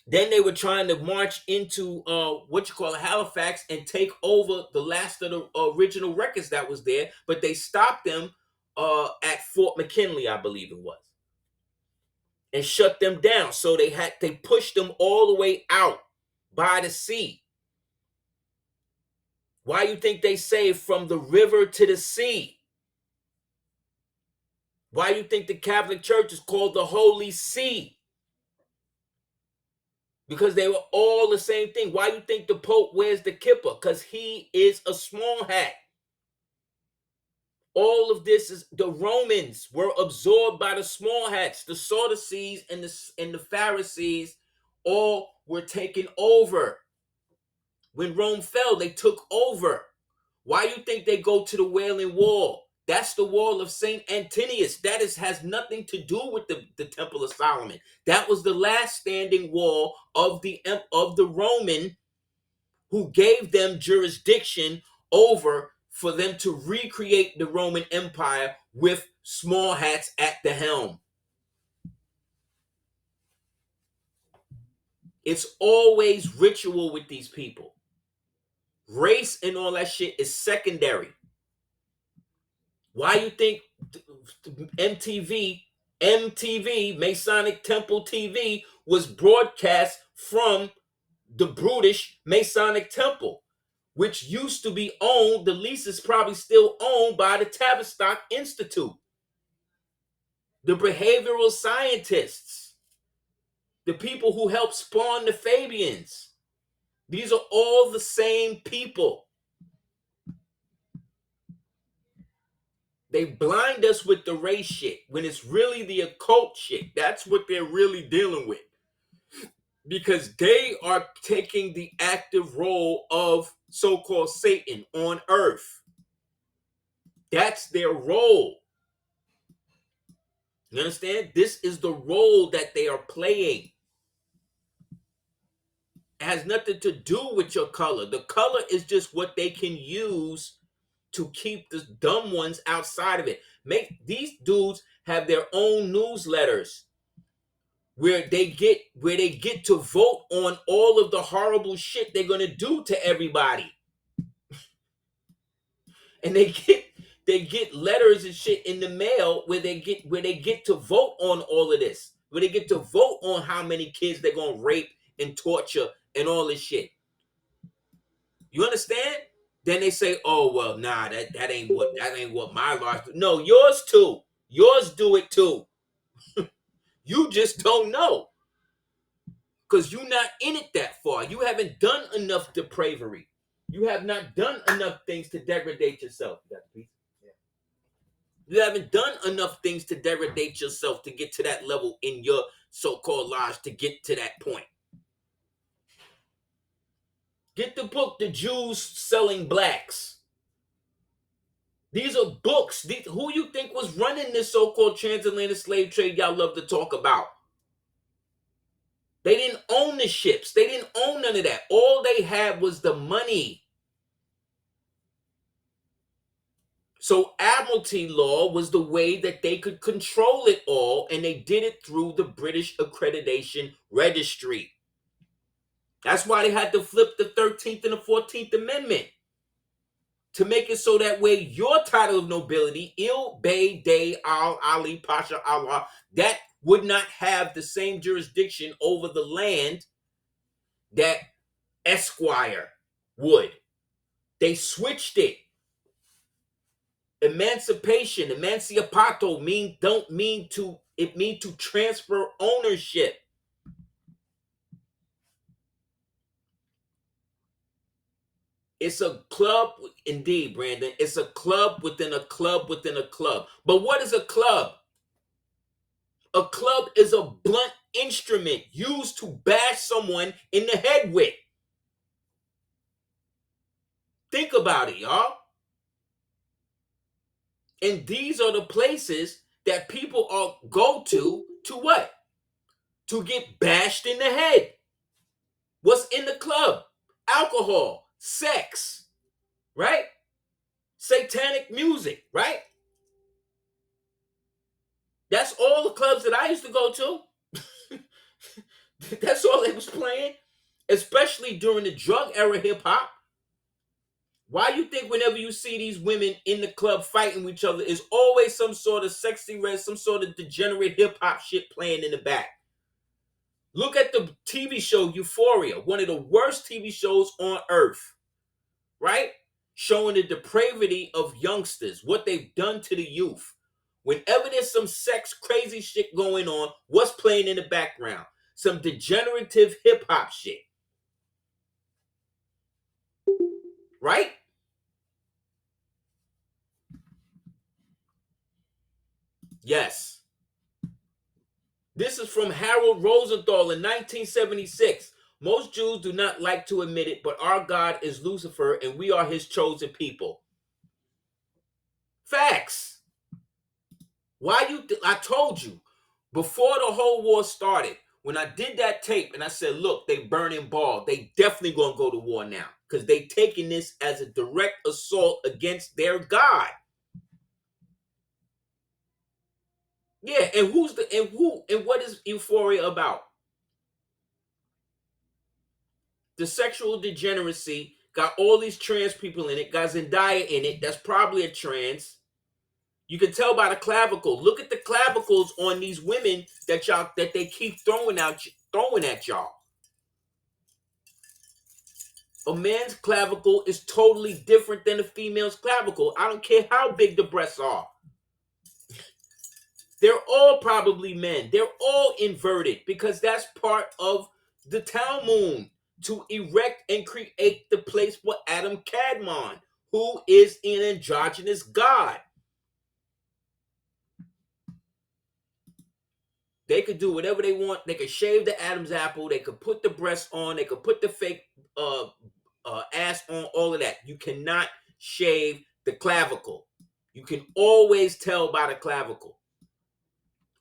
[SPEAKER 3] Then they were trying to march into Halifax and take over the last of the original records that was there, but they stopped them at Fort McKinley, I believe it was, and shut them down. So they pushed them all the way out by the sea. Why you think they say from the river to the sea? Why you think the Catholic Church is called the Holy See? Because they were all the same thing. Why you think the Pope wears the kippah? Because he is a small hat. All of this is, the Romans were absorbed by the small hats. The Sadducees and the Pharisees all were taken over. When Rome fell, they took over. Why you think they go to the Wailing Wall? That's the wall of St. Antonius. That has nothing to do with the Temple of Solomon. That was the last standing wall of the Roman, who gave them jurisdiction over for them to recreate the Roman Empire with small hats at the helm. It's always ritual with these people. Race and all that shit is secondary. Why you think MTV, Masonic Temple TV, was broadcast from the brutish Masonic Temple, which used to be owned, the lease is probably still owned by the Tavistock Institute. the behavioral scientists, the people who helped spawn the Fabians. These are all the same people. They blind us with the race shit when it's really the occult shit. That's what they're really dealing with. Because they are taking the active role of so-called Satan on earth. That's their role. You understand? This is the role that they are playing. It has nothing to do with your color. The color is just what they can use to keep the dumb ones outside of it. Make these dudes have their own newsletters where they get to vote on all of the horrible shit they're gonna do to everybody. And they get letters and shit in the mail where they get to vote on all of this. Where they get to vote on how many kids they're gonna rape and torture and all this shit. You understand? Then they say, "Oh well, nah, that ain't what my laws do." No, yours too. Yours do it too. You just don't know because you're not in it that far. You haven't done enough depravery. You have not done enough things to degrade yourself. You got the piece? Yeah. You haven't done enough things to degrade yourself to get to that level in your so-called lives to get to that point. Get the book, The Jews Selling Blacks. These are books. Who you think was running this so-called transatlantic slave trade y'all love to talk about? They didn't own the ships. They didn't own none of that. All they had was the money. So admiralty law was the way that they could control it all, and they did it through the British Accreditation Registry. That's why they had to flip the 13th and the 14th Amendment to make it so that way your title of nobility, Il Bey Dey Al Ali Pasha Allah, that would not have the same jurisdiction over the land that Esquire would. They switched it. Emancipation, emancipato mean to transfer ownership. It's a club, indeed, Brandon. It's a club within a club within a club. But what is a club? A club is a blunt instrument used to bash someone in the head with. Think about it, y'all. And these are the places that people go to what? To get bashed in the head. What's in the club? Alcohol, sex, right? Satanic music, right? That's all the clubs that I used to go to. That's all they was playing, especially during the drug era hip hop. Why you think whenever you see these women in the club fighting with each other, is always some sort of sexy red, some sort of degenerate hip hop shit playing in the back? Look at the TV show Euphoria, one of the worst TV shows on earth, right? Showing the depravity of youngsters, what they've done to the youth. Whenever there's some sex crazy shit going on, what's playing in the background? Some degenerative hip hop shit. Right? Yes. This is from Harold Rosenthal in 1976. Most Jews do not like to admit it, but our God is Lucifer and we are his chosen people. Facts. I told you, before the whole war started, when I did that tape and I said, look, they burning ball, they definitely gonna go to war now because they taking this as a direct assault against their God. Yeah, and what is Euphoria about? The sexual degeneracy, got all these trans people in it, got Zendaya in it, that's probably a trans. You can tell by the clavicle. Look at the clavicles on these women that they keep throwing at y'all. A man's clavicle is totally different than a female's clavicle. I don't care how big the breasts are. They're all probably men. They're all inverted because that's part of the Talmud to erect and create the place for Adam Kadmon, who is an androgynous god. They could do whatever they want. They could shave the Adam's apple. They could put the breast on. They could put the fake ass on. All of that. You cannot shave the clavicle. You can always tell by the clavicle.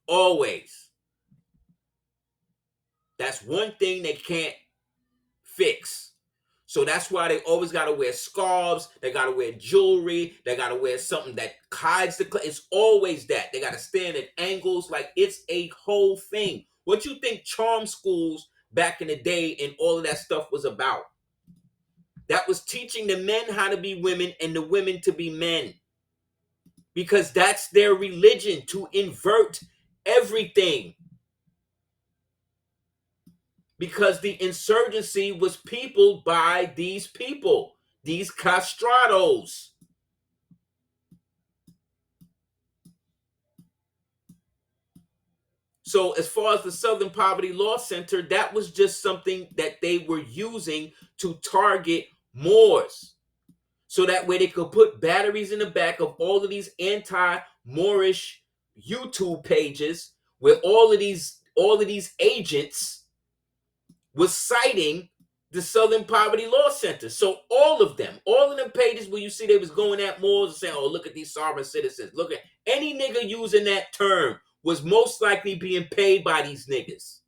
[SPEAKER 3] Always. That's one thing they can't fix. So that's why they always got to wear scarves. They got to wear jewelry. They got to wear something that hides the. It's always that. They got to stand at angles. Like, it's a whole thing. What you think charm schools back in the day and all of that stuff was about? That was teaching the men how to be women and the women to be men. Because that's their religion, to invert everything. Because the insurgency was peopled by these people, these castrados. So as far as the Southern Poverty Law Center, that was just something that they were using to target Moors. So that way they could put batteries in the back of all of these anti-Moorish YouTube pages where all of these agents was citing the Southern Poverty Law Center. So all of them pages where you see they was going at Moors and saying, oh, look at these sovereign citizens. Look at any nigga using that term was most likely being paid by these niggas.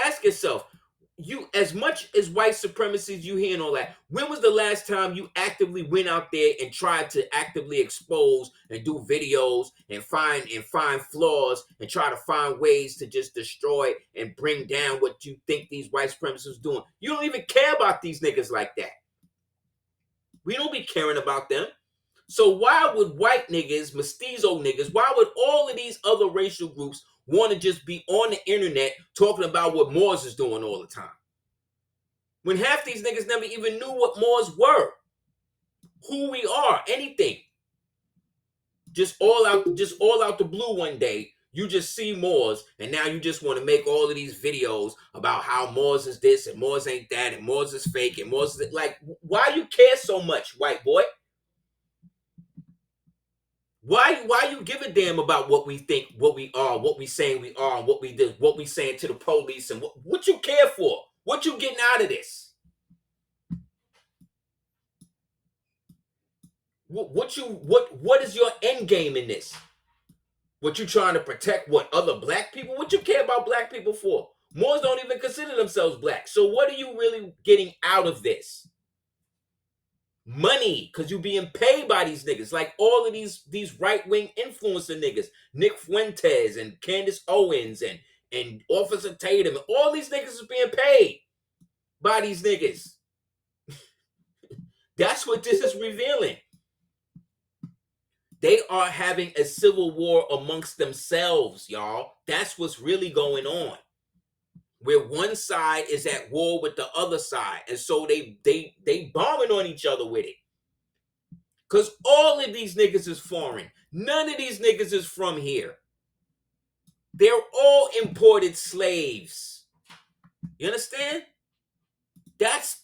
[SPEAKER 3] Ask yourself, you, as much as white supremacy you hear and all that, when was the last time you actively went out there and tried to actively expose and do videos and find flaws and try to find ways to just destroy and bring down what you think these white supremacists are doing? You don't even care about these niggas like that. We don't be caring about them. So why would white niggas, mestizo niggas, why would all of these other racial groups want to just be on the internet talking about what Moors is doing all the time? When half these niggas never even knew what Moors were, who we are, anything. Just all out the blue one day, you just see Moors, and now you just want to make all of these videos about how Moors is this and Moors ain't that and Moors is fake and Moors is like, why you care so much, white boy? Why you give a damn about what we think, what we are, what we saying we are, and what we did, what we saying to the police, and what you care for? What you getting out of this? What is your end game in this? What you trying to protect? What, other black people? What you care about black people for? Moors don't even consider themselves black. So what are you really getting out of this? Money, because you being paid by these niggas, like all of these right-wing influencer niggas, Nick Fuentes and Candace Owens and Officer Tatum, and all these niggas is being paid by these niggas. That's what this is revealing. They are having a civil war amongst themselves, y'all. That's what's really going on. Where one side is at war with the other side, and so they bombing on each other with it. Because all of these niggas is foreign. None of these niggas is from here. They're all imported slaves. You understand? That's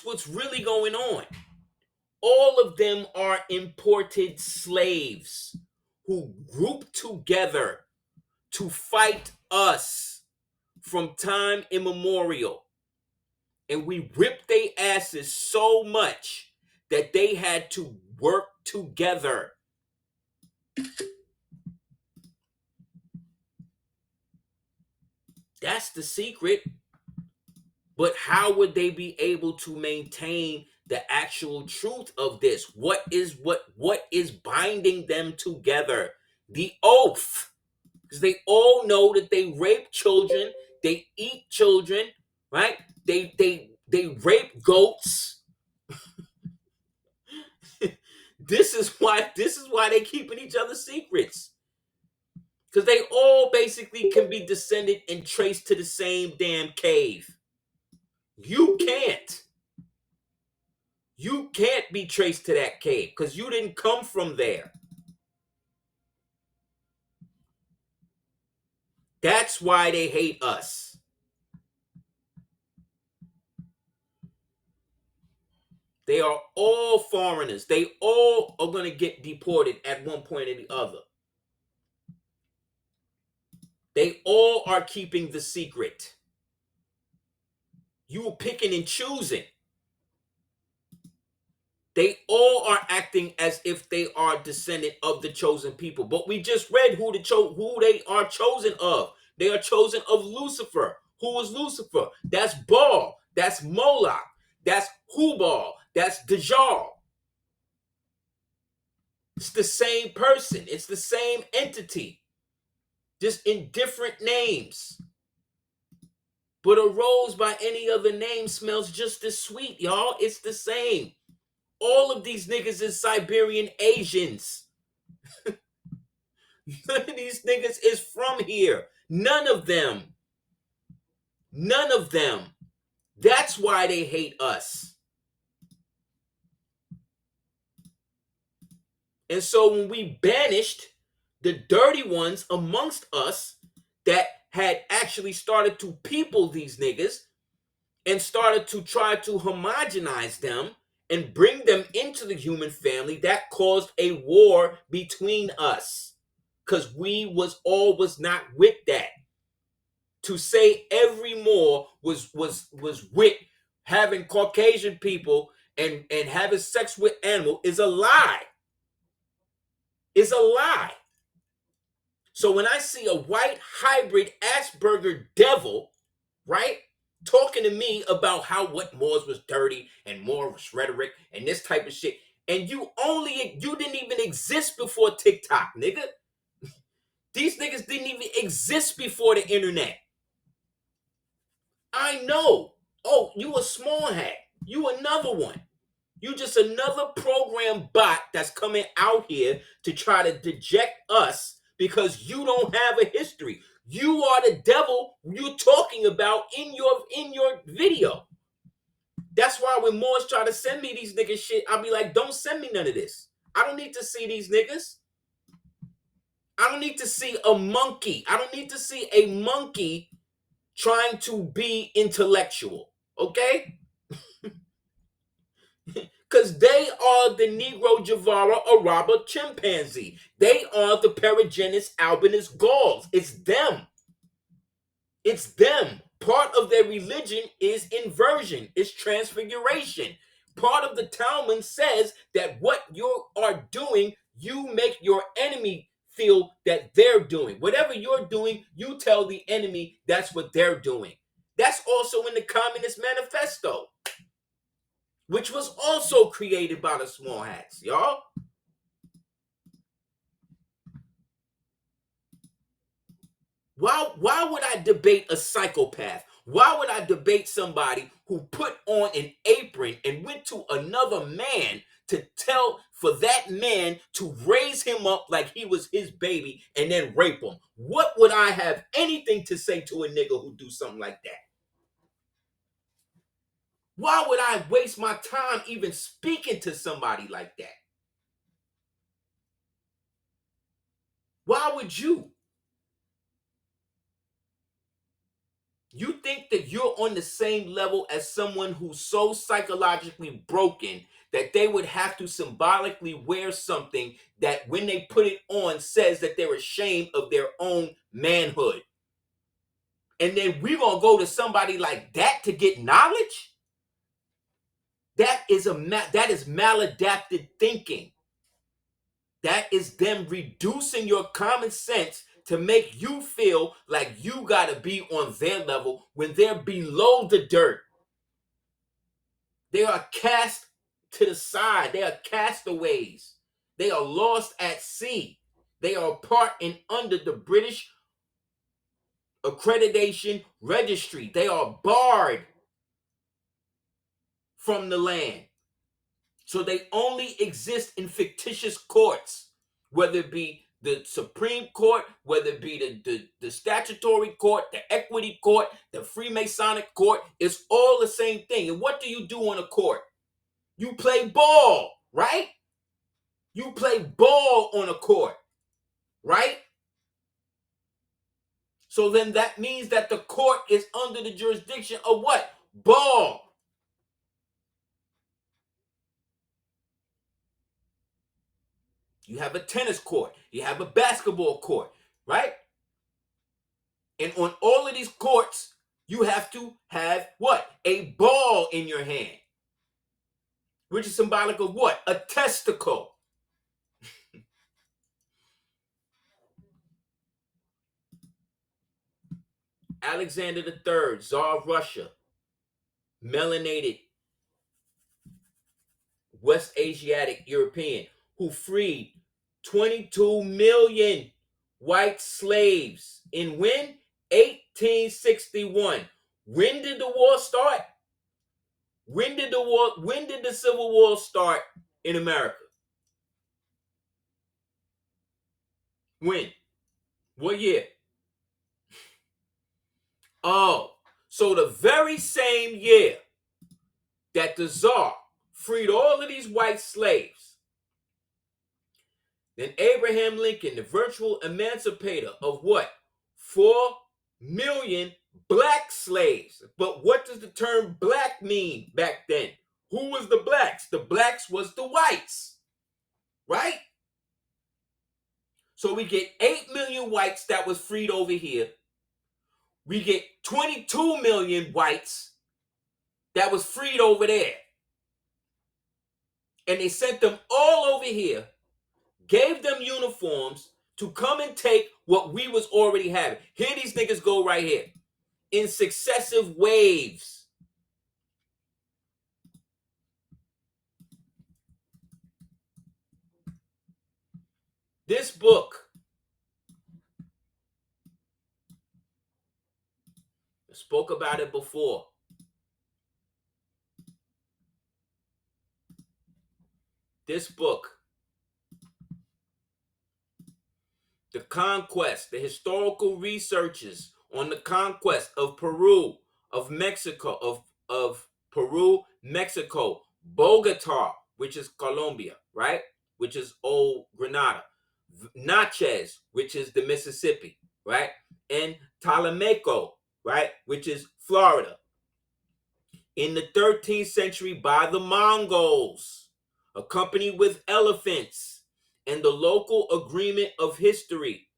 [SPEAKER 3] what's really going on. All of them are imported slaves who group together to fight us from time immemorial. And we ripped their asses so much that they had to work together. That's the secret. But how would they be able to maintain the actual truth of this? What is binding them together? The oath. Because they all know that they rape children, they eat children, right? They rape goats. This is why they keeping each other's secrets. Because they all basically can be descended and traced to the same damn cave. You can't. You can't be traced to that cave because you didn't come from there. That's why they hate us. They are all foreigners. They all are going to get deported at one point or the other. They all are keeping the secret. You are picking and choosing. They all are acting as if they are descendant of the chosen people. But we just read who they are chosen of. They are chosen of Lucifer. Who is Lucifer? That's Baal. That's Moloch. That's Hubal. That's Dajjal. It's the same person. It's the same entity, just in different names. But a rose by any other name smells just as sweet, y'all. It's the same. All of these niggas is Siberian Asians. None of these niggas is from here. None of them. None of them. That's why they hate us. And so when we banished the dirty ones amongst us that had actually started to people these niggas and started to try to homogenize them and bring them into the human family, that caused a war between us. Because we was not with that. To say every more was with having Caucasian people and having sex with animals is a lie. Is a lie. So when I see a white hybrid Asperger devil, right, talking to me about how what Moors was dirty and Moor was rhetoric and this type of shit, and you didn't even exist before TikTok, nigga. These niggas didn't even exist before the internet. I know. Oh, you a small hat. You another one. You just another program bot that's coming out here to try to deject us because you don't have a history. You are the devil you're talking about in your video. That's why when Moors try to send me these niggas shit, I'll be like, don't send me none of this. I don't need to see these niggas. I don't need to see a monkey. I don't need to see a monkey trying to be intellectual. Okay? Because they are the Negro Javara Araba chimpanzee. They are the Paragenus albinus Gauls. It's them. It's them. Part of their religion is inversion, it's transfiguration. Part of the Talmud says that what you are doing, you make your enemy feel that they're doing. Whatever you're doing, you tell the enemy that's what they're doing. That's also in the Communist Manifesto, which was also created by the small hats, y'all. Why would I debate a psychopath? Why would I debate somebody who put on an apron and went to another man to tell for that man to raise him up like he was his baby and then rape him? What would I have anything to say to a nigga who do something like that? Why would I waste my time even speaking to somebody like that? Why would you? You think that you're on the same level as someone who's so psychologically broken that they would have to symbolically wear something that when they put it on says that they're ashamed of their own manhood. And then we're going to go to somebody like that to get knowledge? That is maladapted thinking. That is them reducing your common sense to make you feel like you got to be on their level when they're below the dirt. They are cast to the side. They are castaways. They are lost at sea. They are part and under the British accreditation registry. They are barred from the land. So they only exist in fictitious courts, whether it be the Supreme Court, whether it be the statutory court, the equity court, the Freemasonic court. It's all the same thing. And what do you do on a court? You play ball, right? You play ball on a court, right? So then that means that the court is under the jurisdiction of what? Ball. You have a tennis court. You have a basketball court, right? And on all of these courts, you have to have what? A ball in your hand, which is symbolic of what? A testicle. Alexander III, Tsar of Russia, melanated West Asiatic European, who freed 22 million white slaves in when? 1861. When did the war start? When did the Civil War start in America? When? What year? Oh, so the very same year that the Tsar freed all of these white slaves, then Abraham Lincoln, the virtual emancipator of what? 4 million black slaves. But what does the term black mean back then? Who was the blacks? The blacks was the whites, right? So we get 8 million whites that was freed over here. We get 22 million whites that was freed over there. And they sent them all over here, gave them uniforms to come and take what we was already having. Here these niggas go right here in successive waves. This book, I spoke about it before. This book, The Conquest, the historical researches on the conquest of Peru, of Mexico, of Peru, Mexico, Bogota, which is Colombia, right? Which is old Granada, Natchez, which is the Mississippi, right? And Talameco, right? Which is Florida. In the 13th century by the Mongols, accompanied with elephants, and the local agreement of history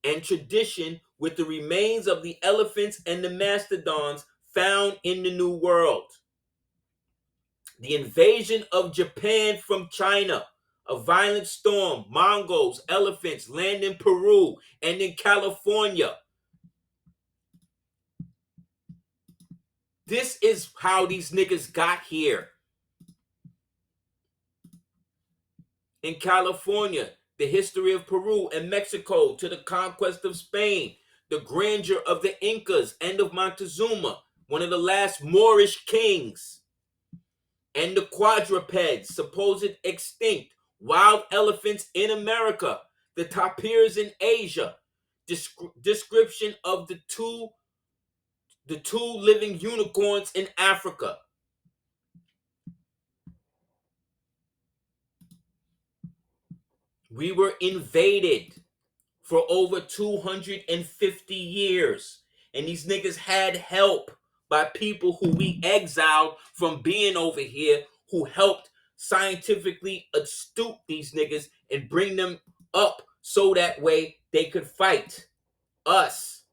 [SPEAKER 3] and tradition with the remains of the elephants and the mastodons found in the New World. The invasion of Japan from China, a violent storm, Mongols, elephants land in Peru and in California. This is how these niggas got here. In California, the history of Peru and Mexico to the conquest of Spain, the grandeur of the Incas and of Montezuma, one of the last Moorish kings, and the quadrupeds, supposed extinct, wild elephants in America, the tapirs in Asia, description of the two living unicorns in Africa. We were invaded for over 250 years. And these niggas had help by people who we exiled from being over here, who helped scientifically astute these niggas and bring them up so that way they could fight us.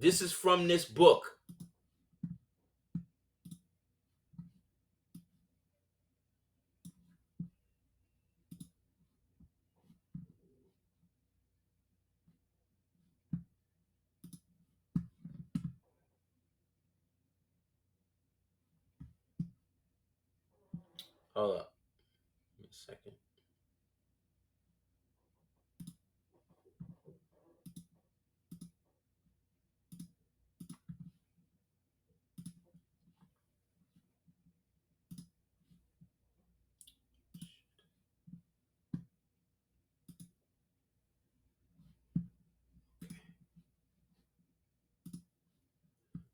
[SPEAKER 3] This is from this book. Hold up. Give me a second.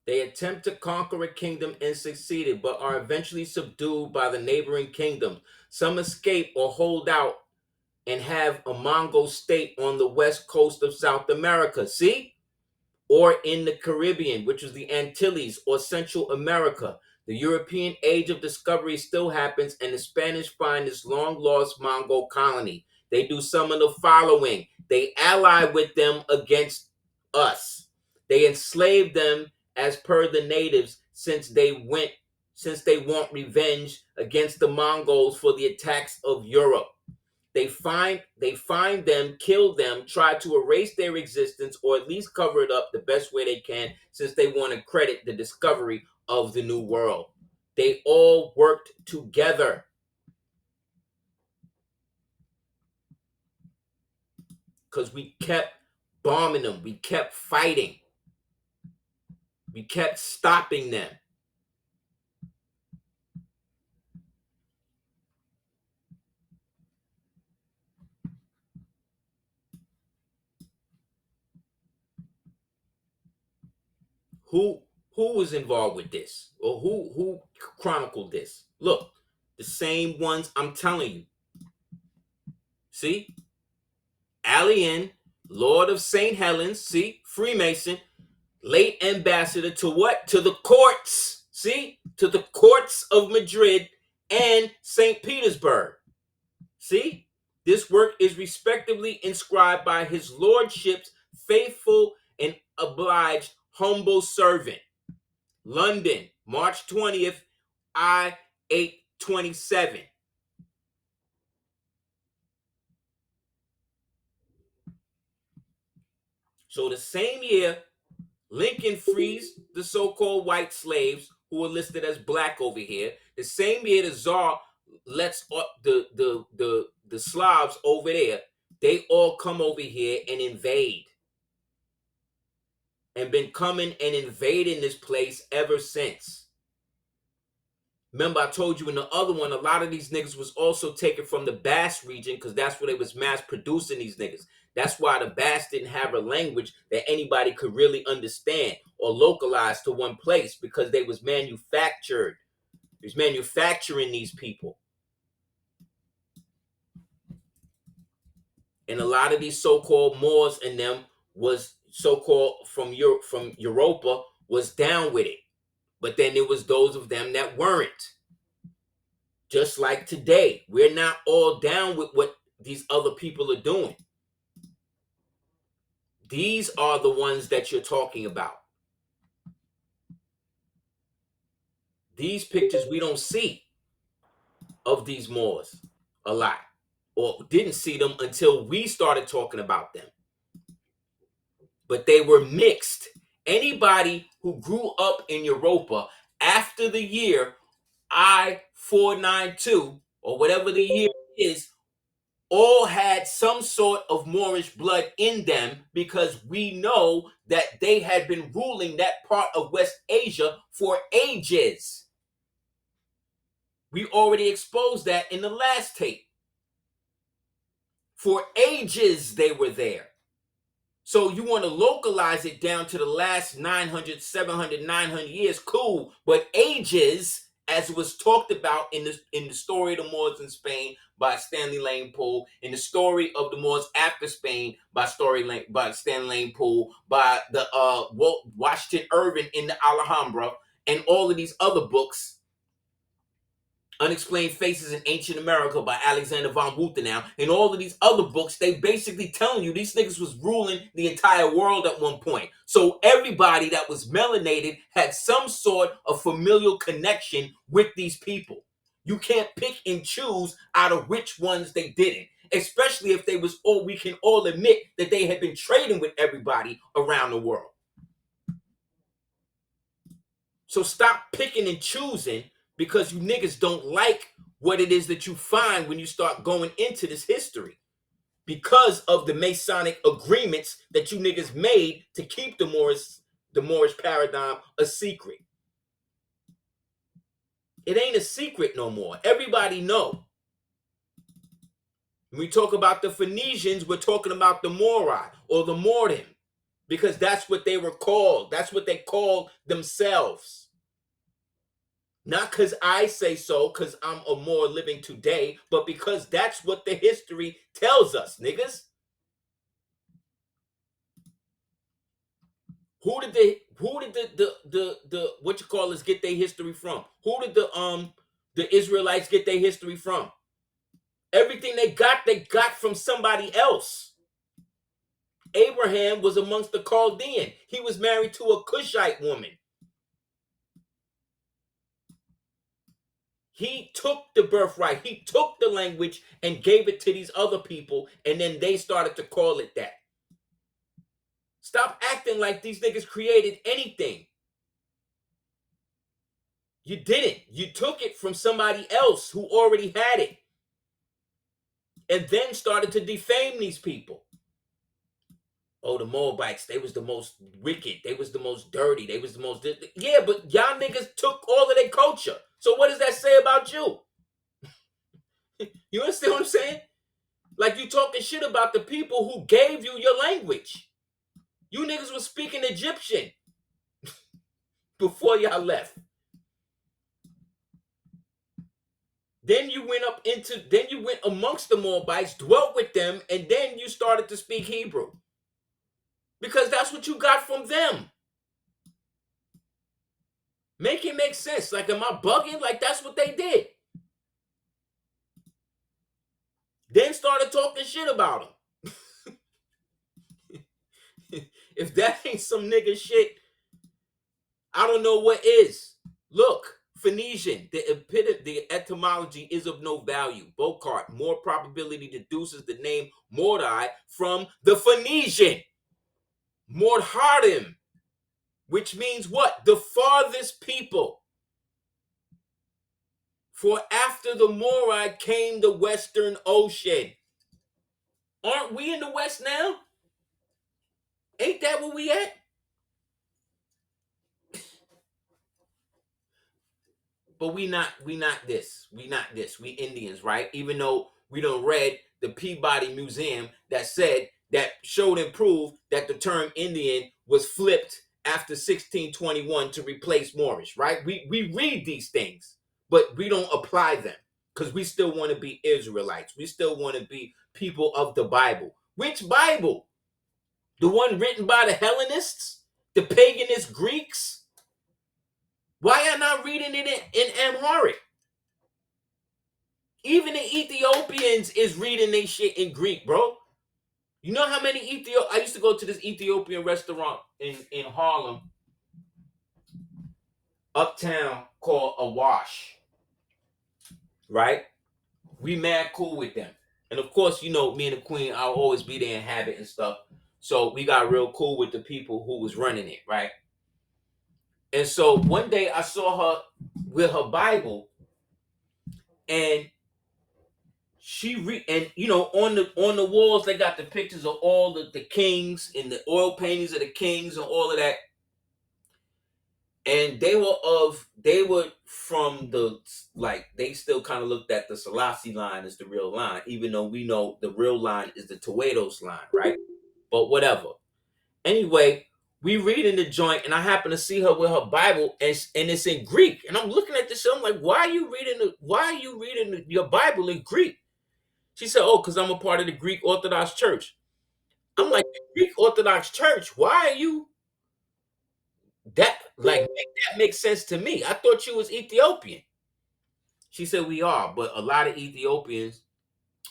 [SPEAKER 3] They attempt to conquer a kingdom and succeeded, but are eventually subdued by the neighboring kingdoms. Some escape or hold out and have a Mongol state on the west coast of South America. See? Or in the Caribbean, which was the Antilles or Central America. The European age of discovery still happens, and the Spanish find this long-lost Mongol colony. They do some of the following. They ally with them against us. They enslave them as per the natives, since they want revenge against the Mongols for the attacks of Europe. They find them, kill them, try to erase their existence, or at least cover it up the best way they can, since they want to credit the discovery of the New World. They all worked together. Because we kept bombing them. We kept fighting. We kept stopping them. Who was involved with this? Or who chronicled this? Look, the same ones I'm telling you. See? Alien, Lord of St. Helens, see? Freemason, late ambassador to what? To the courts, see? To the courts of Madrid and St. Petersburg. See? This work is respectively inscribed by his lordship's faithful and obliged humble servant. London, March 20th, I 827. So the same year, Lincoln frees the so-called white slaves who were listed as black over here. The same year, the Tsar lets the Slavs over there. They all come over here and invade. And been coming and invading this place ever since. Remember, I told you in the other one, a lot of these niggas was also taken from the Basque region, because that's where they was mass producing these niggas. That's why the Basque didn't have a language that anybody could really understand or localize to one place, because they was manufactured. They was manufacturing these people. And a lot of these so-called Moors and them was so-called from Europa was down with it. But then there was those of them that weren't. Just like today, we're not all down with what these other people are doing. These are the ones that you're talking about. These pictures we don't see of these Moors a lot, or didn't see them until we started talking about them. But they were mixed. Anybody who grew up in Europa after the year I-492, or whatever the year is, all had some sort of Moorish blood in them, because we know that they had been ruling that part of West Asia for ages. We already exposed that in the last tape. For ages they were there. So you want to localize it down to the last 900, 700, 900 years, cool. But ages, as was talked about in the story of the Moors in Spain by Stanley Lane Poole, in the story of the Moors after Spain by Stanley Lane Poole, by the Washington Irving in the Alhambra, and all of these other books, Unexplained Faces in Ancient America by Alexander von Wuthenau, and all of these other books, they basically telling you these niggas was ruling the entire world at one point. So everybody that was melanated had some sort of familial connection with these people. You can't pick and choose out of which ones they didn't, especially if they was all, we can all admit that they had been trading with everybody around the world. So stop picking and choosing, because you niggas don't like what it is that you find when you start going into this history, because of the Masonic agreements that you niggas made to keep the Moorish paradigm a secret. It ain't a secret no more. Everybody know. When we talk about the Phoenicians, we're talking about the Morai or the Mordim, because that's what they were called. That's what they called themselves. Not because I say so, because I'm a more living today, but because that's what the history tells us, niggas. Who did the what you call this get their history from? Who did the Israelites get their history from? Everything they got from somebody else. Abraham was amongst the Chaldean. He was married to a Cushite woman. He took the birthright, he took the language and gave it to these other people, and then they started to call it that. Stop acting like these niggas created anything. You didn't. You took it from somebody else who already had it. And then started to defame these people. Oh, the Moabites, they was the most wicked. They was the most dirty. They was the most... Yeah, but y'all niggas took all of their culture. So what does that say about you? You understand what I'm saying? Like, you talking shit about the people who gave you your language. You niggas was speaking Egyptian before y'all left. Then you went amongst the Moabites, dwelt with them, and then you started to speak Hebrew. Because that's what you got from them. Make it make sense. Like, am I bugging? Like, that's what they did. Then started talking shit about them. If that ain't some nigga shit, I don't know what is. Look, Phoenician, the etymology is of no value. Bocart, more probability deduces the name Mordai from the Phoenician. Mordhardim, which means what? The farthest people. For after the Morai came the Western Ocean. Aren't we in the West now? Ain't that where we at? But we not this. We Indians, right? Even though we done read the Peabody Museum that showed and proved that the term Indian was flipped after 1621 to replace Moorish, right? We read these things, but we don't apply them because we still want to be Israelites. We still want to be people of the Bible. Which Bible? The one written by the Hellenists? The paganist Greeks? Why y'all not reading it in Amharic? Even the Ethiopians is reading their shit in Greek, bro. You know how many I used to go to this Ethiopian restaurant in Harlem, uptown, called Awash. Right? We mad cool with them. And of course, you know, me and the queen, I'll always be there in habit and stuff. So we got real cool with the people who was running it, right? And so one day I saw her with her Bible, and and you know, on the walls they got the pictures of all the kings and the oil paintings of the kings and all of that. And they were from the, like, they still kind of looked at the Selassie line as the real line, even though we know the real line is the Tewedos line, right? But whatever. Anyway, we read in the joint, and I happen to see her with her Bible, and it's in Greek. And I'm looking at this shit, I'm like, why are you reading your Bible in Greek? She said, oh, because I'm a part of the Greek Orthodox Church. I'm like, the Greek Orthodox Church? Why are you that? Like, make that make sense to me. I thought you was Ethiopian. She said, we are, but a lot of Ethiopians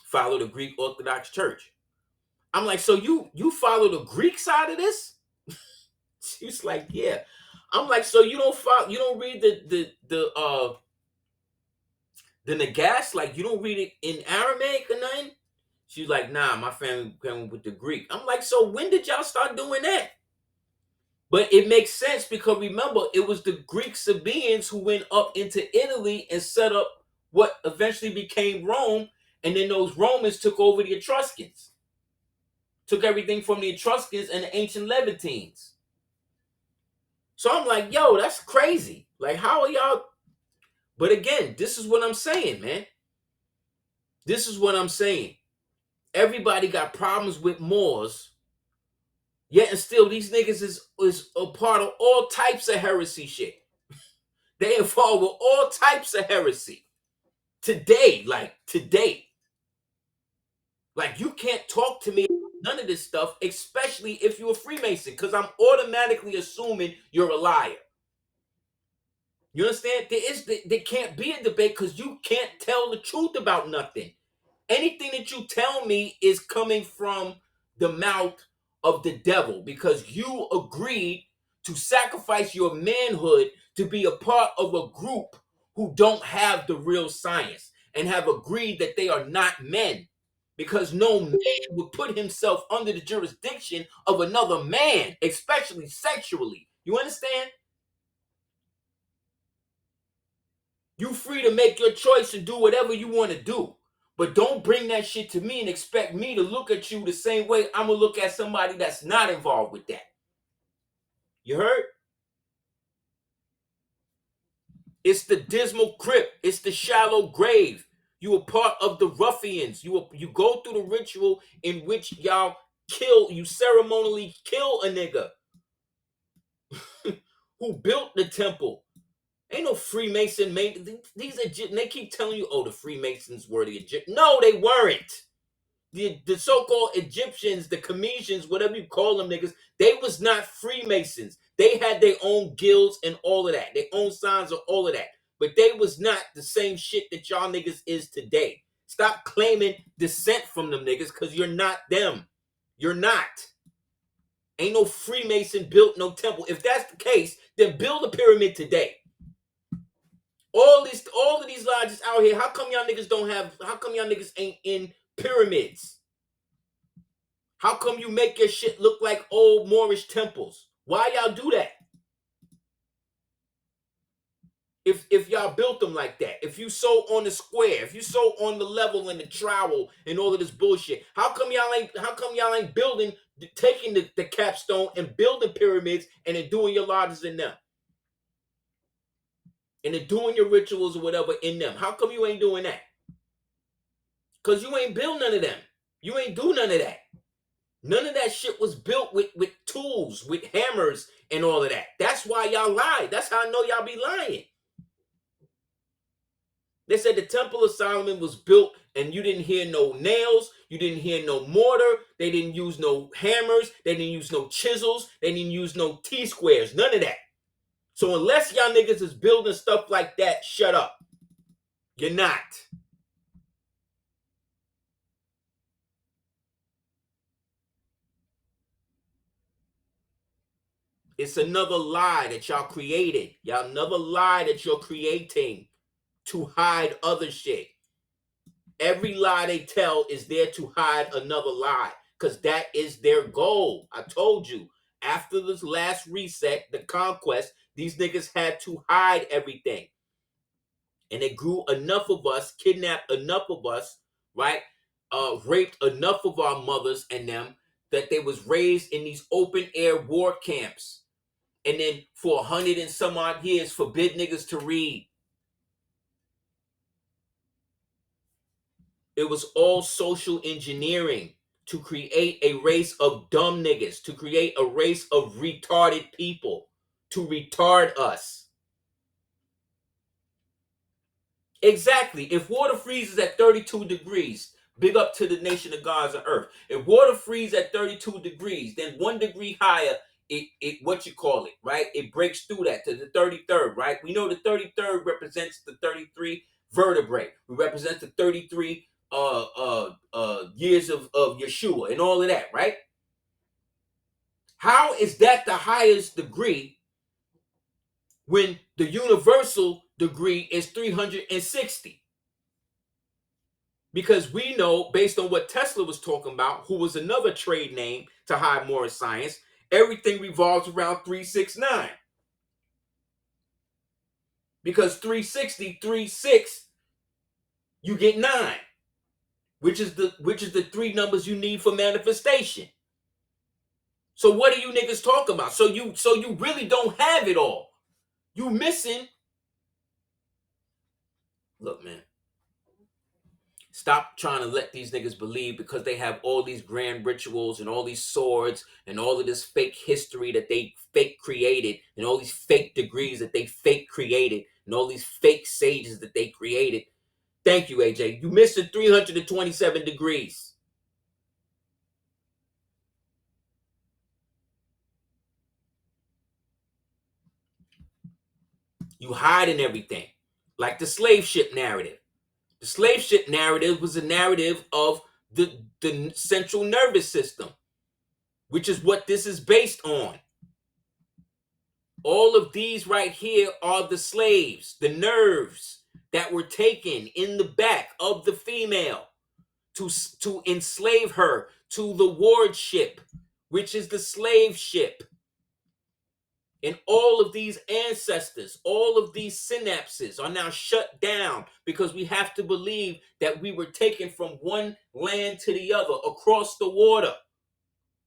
[SPEAKER 3] follow the Greek Orthodox Church. I'm like, so you follow the Greek side of this? She was like, yeah. I'm like, so you don't read the Nagas? Like, you don't read it in Aramaic or nothing? She's like, nah, my family came with the Greek. I'm like, so when did y'all start doing that? But it makes sense because remember, it was the Greek Sabaeans who went up into Italy and set up what eventually became Rome. And then those Romans took over the Etruscans. Took everything from the Etruscans and the ancient Levantines. So I'm like, yo, that's crazy. Like, how are y'all? But again, this is what I'm saying, man. This is what I'm saying. Everybody got problems with Moors. Yet and still, these niggas is a part of all types of heresy shit. They involved with all types of heresy. Today. Like, you can't talk to me about none of this stuff, especially if you're a Freemason, because I'm automatically assuming you're a liar. You understand? There can't be a debate because you can't tell the truth about nothing. Anything that you tell me is coming from the mouth of the devil because you agreed to sacrifice your manhood to be a part of a group who don't have the real science and have agreed that they are not men, because no man would put himself under the jurisdiction of another man, especially sexually. You understand? You free to make your choice and do whatever you want to do. But don't bring that shit to me and expect me to look at you the same way I'm going to look at somebody that's not involved with that. You heard? It's the dismal crypt. It's the shallow grave. You are part of the ruffians. You go through the ritual in which y'all you ceremonially kill a nigga who built the temple. Ain't no Freemason made these Egyptians. They keep telling you, oh, the Freemasons were the Egyptians. No, they weren't. The so-called Egyptians, the Comesians, whatever you call them niggas, they was not Freemasons. They had their own guilds and all of that. Their own signs and all of that. But they was not the same shit that y'all niggas is today. Stop claiming descent from them niggas because you're not them. You're not. Ain't no Freemason built no temple. If that's the case, then build a pyramid today. All of these lodges out here, how come y'all niggas ain't in pyramids? How come you make your shit look like old Moorish temples? Why y'all do that? If y'all built them like that, if you so on the square, if you so on the level and the trowel and all of this bullshit, how come y'all ain't building, taking the capstone and building pyramids and then doing your lodges in them? And then doing your rituals or whatever in them. How come you ain't doing that? Because you ain't build none of them. You ain't do none of that. None of that shit was built with tools, with hammers and all of that. That's why y'all lied. That's how I know y'all be lying. They said the Temple of Solomon was built and you didn't hear no nails. You didn't hear no mortar. They didn't use no hammers. They didn't use no chisels. They didn't use no T-squares. None of that. So unless y'all niggas is building stuff like that, shut up. You're not. It's another lie that y'all created. Y'all another lie that you're creating to hide other shit. Every lie they tell is there to hide another lie because that is their goal. I told you, after this last reset, the conquest, these niggas had to hide everything. And they grew enough of us, kidnapped enough of us, right? Raped enough of our mothers and them that they was raised in these open air war camps. And then for 100 and some odd years, forbid niggas to read. It was all social engineering to create a race of dumb niggas, to create a race of retarded people, to retard us. Exactly. If water freezes at 32 degrees, big up to the nation of gods of earth. If water freezes at 32 degrees, then 1 degree higher, it what you call it, right? It breaks through that to the 33rd, right? We know the 33rd represents the 33 vertebrae. We represent the 33 years of Yeshua and all of that, right? How is that the highest degree when the universal degree is 360? Because we know, based on what Tesla was talking about, who was another trade name to hide more science, everything revolves around 369. Because 360, 36, you get 9, which is the 3 numbers you need for manifestation. So what are you niggas talking about? So you really don't have it all. You missing. Look, man. Stop trying to let these niggas believe because they have all these grand rituals and all these swords and all of this fake history that they fake created and all these fake degrees that they fake created and all these fake sages that they created. Thank you, AJ. You missed it 327 degrees. You hiding everything. Like the slave ship narrative. The slave ship narrative was a narrative of the central nervous system, which is what this is based on. All of these right here are the slaves, the nerves that were taken in the back of the female to enslave her to the ward ship, which is the slave ship. And all of these ancestors, all of these synapses are now shut down because we have to believe that we were taken from one land to the other across the water.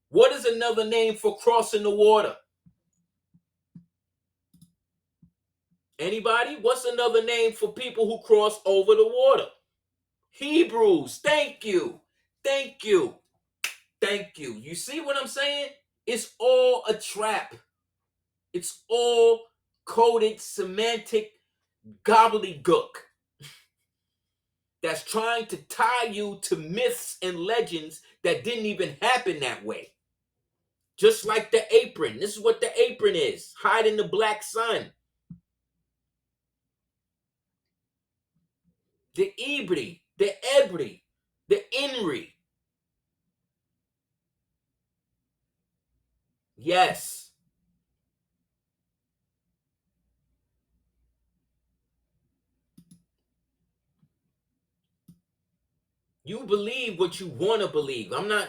[SPEAKER 3] What is another name for crossing the water? Anybody? What's another name for people who cross over the water? Hebrews. Thank you. Thank you. Thank you. You see what I'm saying? It's all a trap. It's all coded semantic gobbledygook that's trying to tie you to myths and legends that didn't even happen that way. Just like the apron. This is what the apron is. Hide in the black sun. The Ibri, the Ebri, the Inri. Yes. You believe what you want to believe. I'm not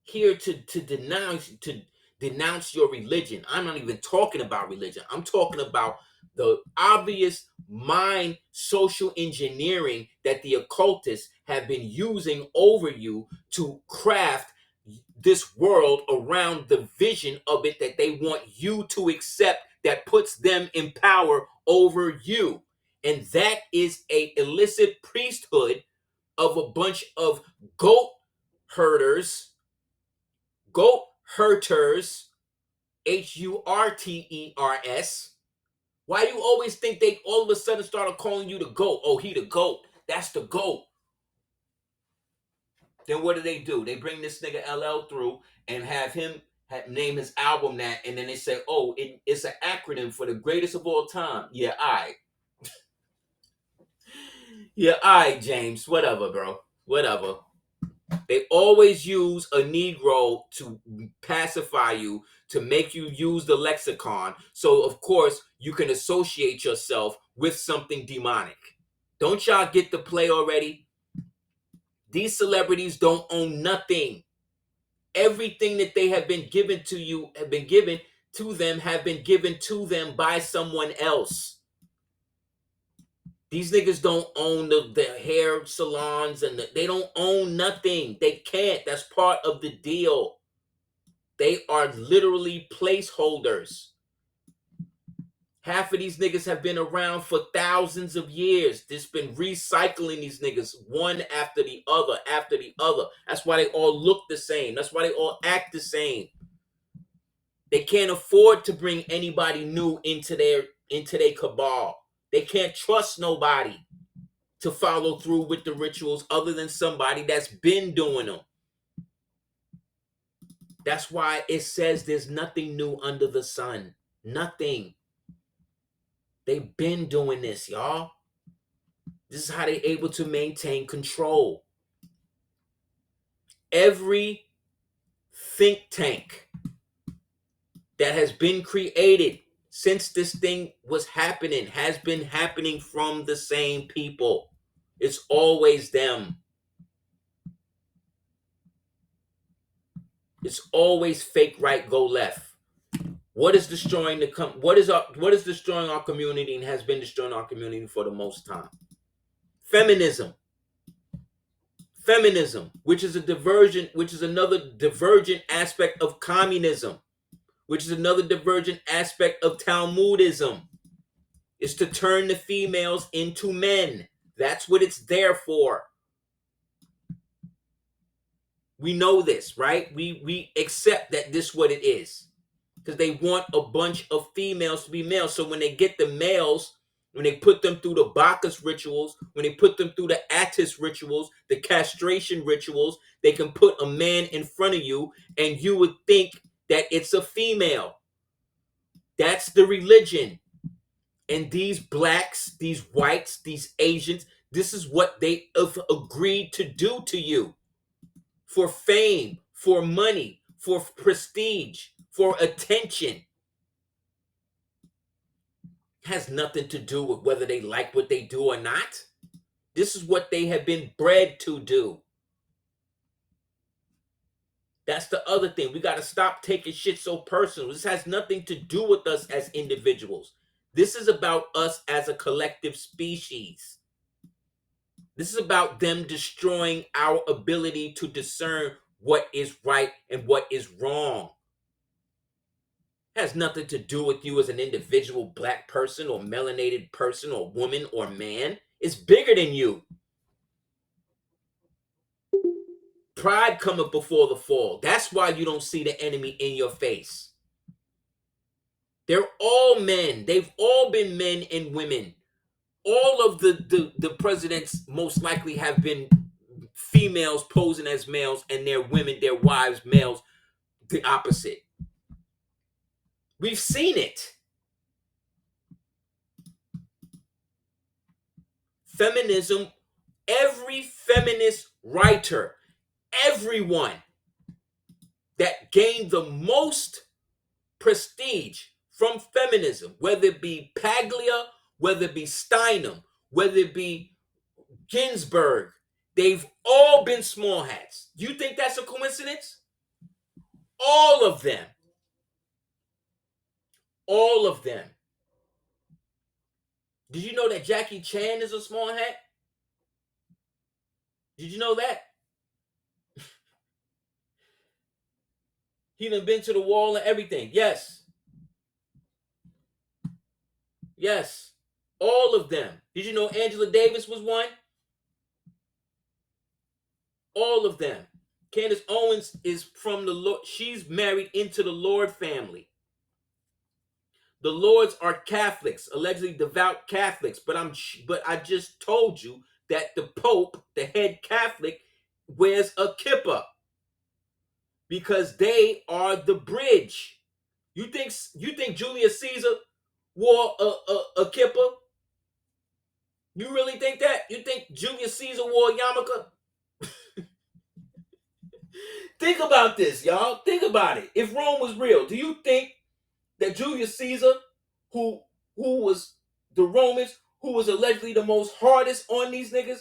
[SPEAKER 3] here to denounce your religion. I'm not even talking about religion. I'm talking about the obvious mind social engineering that the occultists have been using over you to craft this world around the vision of it that they want you to accept, that puts them in power over you. And that is a illicit priesthood of a bunch of goat herders, Hurters. Why you always think they all of a sudden started calling you the goat? Oh, he the goat. That's the goat. Then what do? They bring this nigga LL through and have him name his album that, and then they say, oh, it's an acronym for the greatest of all time. Yeah, I. Yeah, I, James. Whatever, bro. Whatever. They always use a Negro to pacify you, to make you use the lexicon. So, of course, you can associate yourself with something demonic. Don't y'all get the play already? These celebrities don't own nothing. Everything that they have been given to you have been given to them by someone else. These niggas don't own the hair salons and they don't own nothing. They can't. That's part of the deal. They are literally placeholders. Half of these niggas have been around for thousands of years. Just been recycling these niggas one after the other, after the other. That's why they all look the same. That's why they all act the same. They can't afford to bring anybody new into their cabal. They can't trust nobody to follow through with the rituals other than somebody that's been doing them. That's why it says there's nothing new under the sun. Nothing. They've been doing this, y'all. This is how they're able to maintain control. Every think tank that has been created since this thing was happening has been happening from the same people. It's always them. It's always fake right, go left. What is destroying what is destroying our community and has been destroying our community for the most time? Feminism, which is another divergent aspect of communism, which is another divergent aspect of Talmudism, is to turn the females into men. That's what it's there for. We know this, right? We accept that this is what it is. Because they want a bunch of females to be males. So when they get the males when they put them through the Bacchus rituals, when they put them through the Attis rituals, the castration rituals, they can put a man in front of you and you would think that it's a female. That's the religion. And these blacks, these whites, these Asians, this is what they have agreed to do to you. For fame, for money, for prestige, for attention. Has nothing to do with whether they like what they do or not. This is what they have been bred to do. That's the other thing. We got to stop taking shit so personal. This has nothing to do with us as individuals. This is about us as a collective species. This is about them destroying our ability to discern what is right and what is wrong. It has nothing to do with you as an individual black person or melanated person or woman or man. It's bigger than you. Pride cometh before the fall. That's why you don't see the enemy in your face. They're all men. They've all been men and women. All of the presidents most likely have been females posing as males and their women, their wives, males, the opposite. We've seen it. Feminism, every feminist writer, everyone that gained the most prestige from feminism, whether it be Paglia, whether it be Steinem, whether it be Ginsburg, they've all been small hats. You think that's a coincidence? All of them. All of them. Did you know that Jackie Chan is a small hat? Did you know that? He done been to the wall and everything. Yes. Yes. All of them. Did you know Angela Davis was one? All of them. Candace Owens is from the Lord. She's married into the Lord family. The Lords are Catholics, allegedly devout Catholics. But I just told you that the Pope, the head Catholic, wears a kippah because they are the bridge. You think Julius Caesar wore a kippah? You really think that? You think Julius Caesar wore a yarmulke? Think about this, y'all. Think about it. If Rome was real, do you think that Julius Caesar, who was the Romans, who was allegedly the most hardest on these niggas,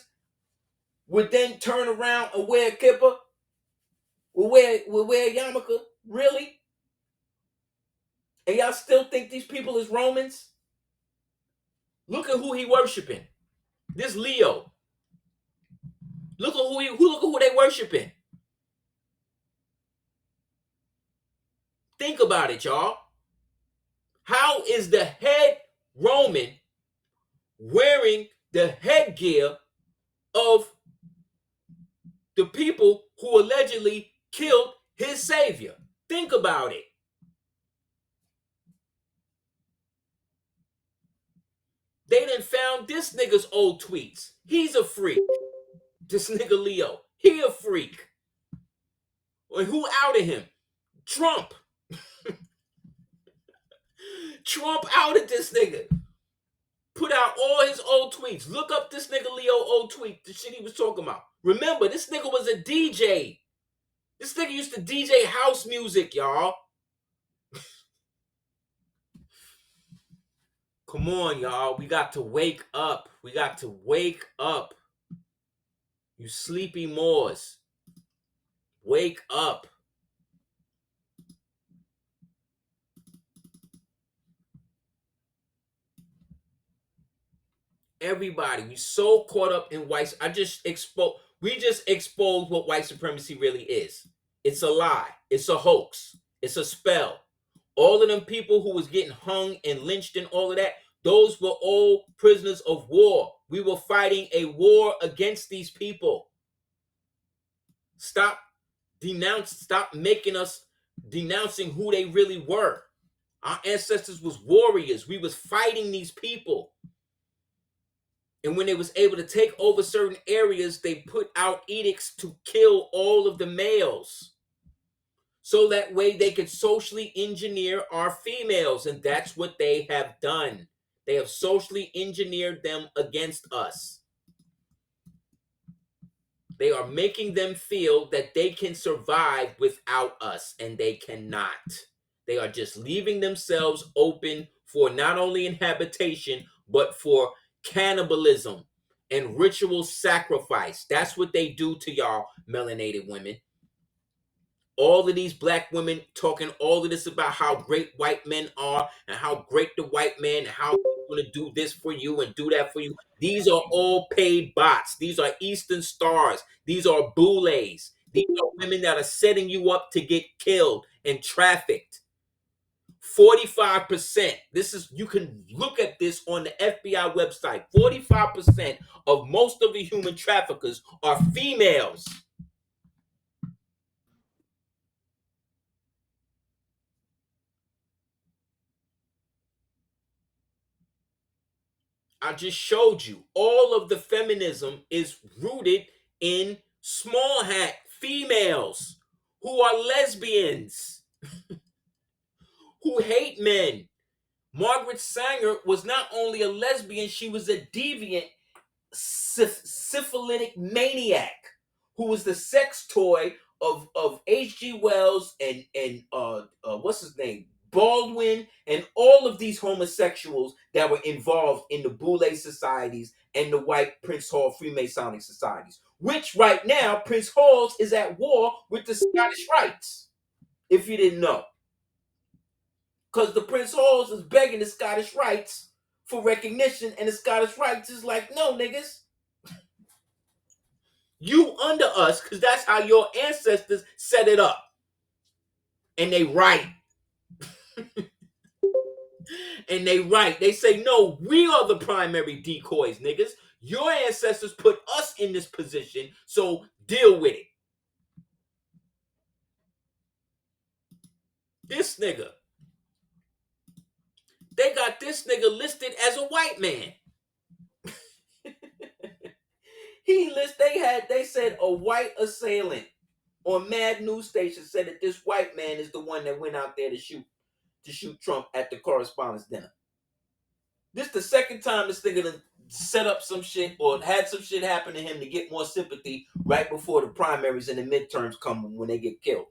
[SPEAKER 3] would then turn around and wear a kippah? Would wear a yarmulke? Really? And y'all still think these people is Romans? Look at who he worshiping. This Leo. Look at who they worshiping. Think about it, y'all. How is the head Roman wearing the headgear of the people who allegedly killed his savior? Think about it. They done found this nigga's old tweets. He's a freak. This nigga Leo. He a freak. And who outed him? Trump. Trump outed this nigga. Put out all his old tweets. Look up this nigga Leo old tweet. The shit he was talking about. Remember, this nigga was a DJ. This nigga used to DJ house music, y'all. Come on, y'all. We got to wake up. We got to wake up. You sleepy Moors. Wake up. Everybody, we so caught up in white. We just exposed what white supremacy really is. It's a lie. It's a hoax. It's a spell. All of them people who was getting hung and lynched and all of that, those were all prisoners of war. We were fighting a war against these people. Stop making us denouncing who they really were. Our ancestors was warriors. We was fighting these people. And when they was able to take over certain areas, they put out edicts to kill all of the males. So that way they could socially engineer our females. And that's what they have done. They have socially engineered them against us. They are making them feel that they can survive without us, and they cannot. They are just leaving themselves open for not only inhabitation, but for cannibalism and ritual sacrifice. That's what they do to y'all melanated women. All of these black women talking all of this about how great white men are and how great the white man and how they're going to do this for you and do that for you. These are all paid bots. These are Eastern Stars. These are Boulets. These are women that are setting you up to get killed and trafficked. 45%. This is, you can look at this on the FBI website. 45% of most of the human traffickers are females. I just showed you all of the feminism is rooted in small hat females who are lesbians, who hate men. Margaret Sanger was not only a lesbian, she was a deviant, syphilitic maniac who was the sex toy of H.G. Wells and what's his name? Baldwin and all of these homosexuals that were involved in the Boule societies and the white Prince Hall Freemasonic societies, which right now Prince Hall's is at war with the Scottish Rites, if you didn't know. Because the Prince Halls is begging the Scottish Rites for recognition, and the Scottish Rites is like, no, niggas. You under us, because that's how your ancestors set it up. And they right. And they right. They say, no, we are the primary decoys, niggas. Your ancestors put us in this position, so deal with it. This nigga. They got this nigga listed as a white man. They said a white assailant on Mad News Station said that this white man is the one that went out there to shoot Trump at the correspondence dinner. This the second time this nigga done set up some shit or had some shit happen to him to get more sympathy right before the primaries and the midterms come when they get killed.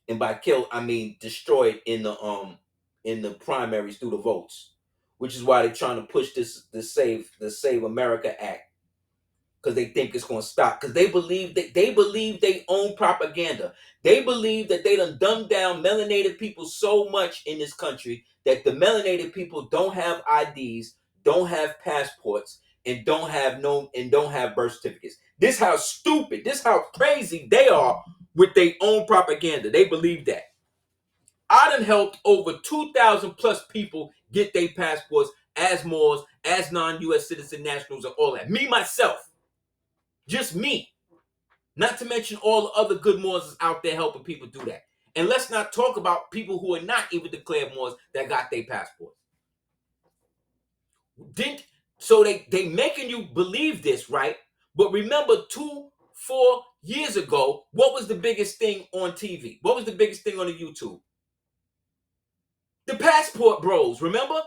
[SPEAKER 3] And by killed, I mean destroyed in the primaries through the votes, which is why they're trying to push the Save America Act, because they think it's going to stop. Because they believe they own propaganda. They believe that they done dumbed down melanated people so much in this country that the melanated people don't have IDs, don't have passports, and don't have birth certificates. This how stupid, this how crazy they are with their own propaganda. They believe that. I done helped over 2,000 plus people get their passports as Moors, as non-U.S. citizen nationals, and all that. Me, myself. Just me. Not to mention all the other good Moors out there helping people do that. And let's not talk about people who are not even declared Moors that got their passports. So they making you believe this, right? But remember 4 years ago, what was the biggest thing on TV? What was the biggest thing on the YouTube? The passport bros, remember?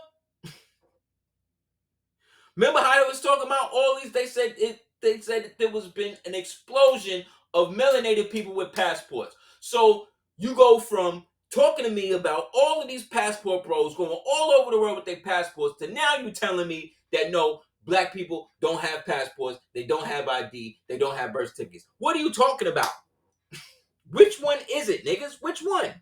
[SPEAKER 3] Remember how they was talking about all these? They said that there was been an explosion of melanated people with passports. So you go from talking to me about all of these passport bros going all over the world with their passports to now you telling me that no, black people don't have passports, they don't have ID, they don't have birth certificates. What are you talking about? Which one is it, niggas? Which one?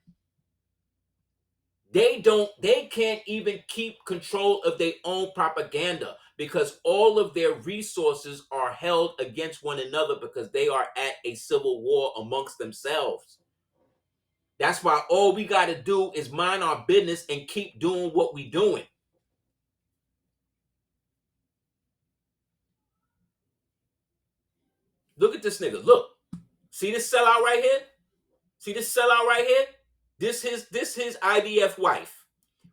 [SPEAKER 3] They can't even keep control of their own propaganda because all of their resources are held against one another because they are at a civil war amongst themselves. That's why all we got to do is mind our business and keep doing what we doing. Look at this nigga. Look. See this sellout right here? See this sellout right here? This his IDF wife.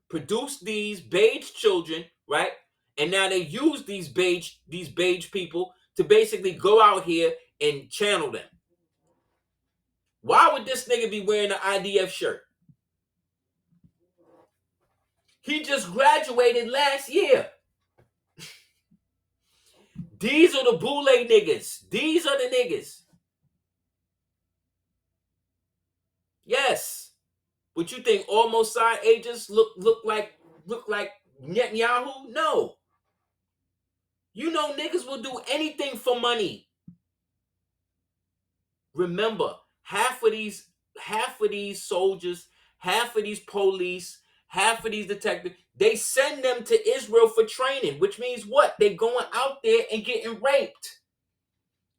[SPEAKER 3] Produced these beige children, right? And now they use these beige people to basically go out here and channel them. Why would this nigga be wearing an IDF shirt? He just graduated last year. These are the boule niggas. These are the niggas. Yes. Would you think all Mossad agents look like Netanyahu? No. You know niggas will do anything for money. Remember, half of these soldiers, half of these police, half of these detectives, they send them to Israel for training, which means what? They going out there and getting raped,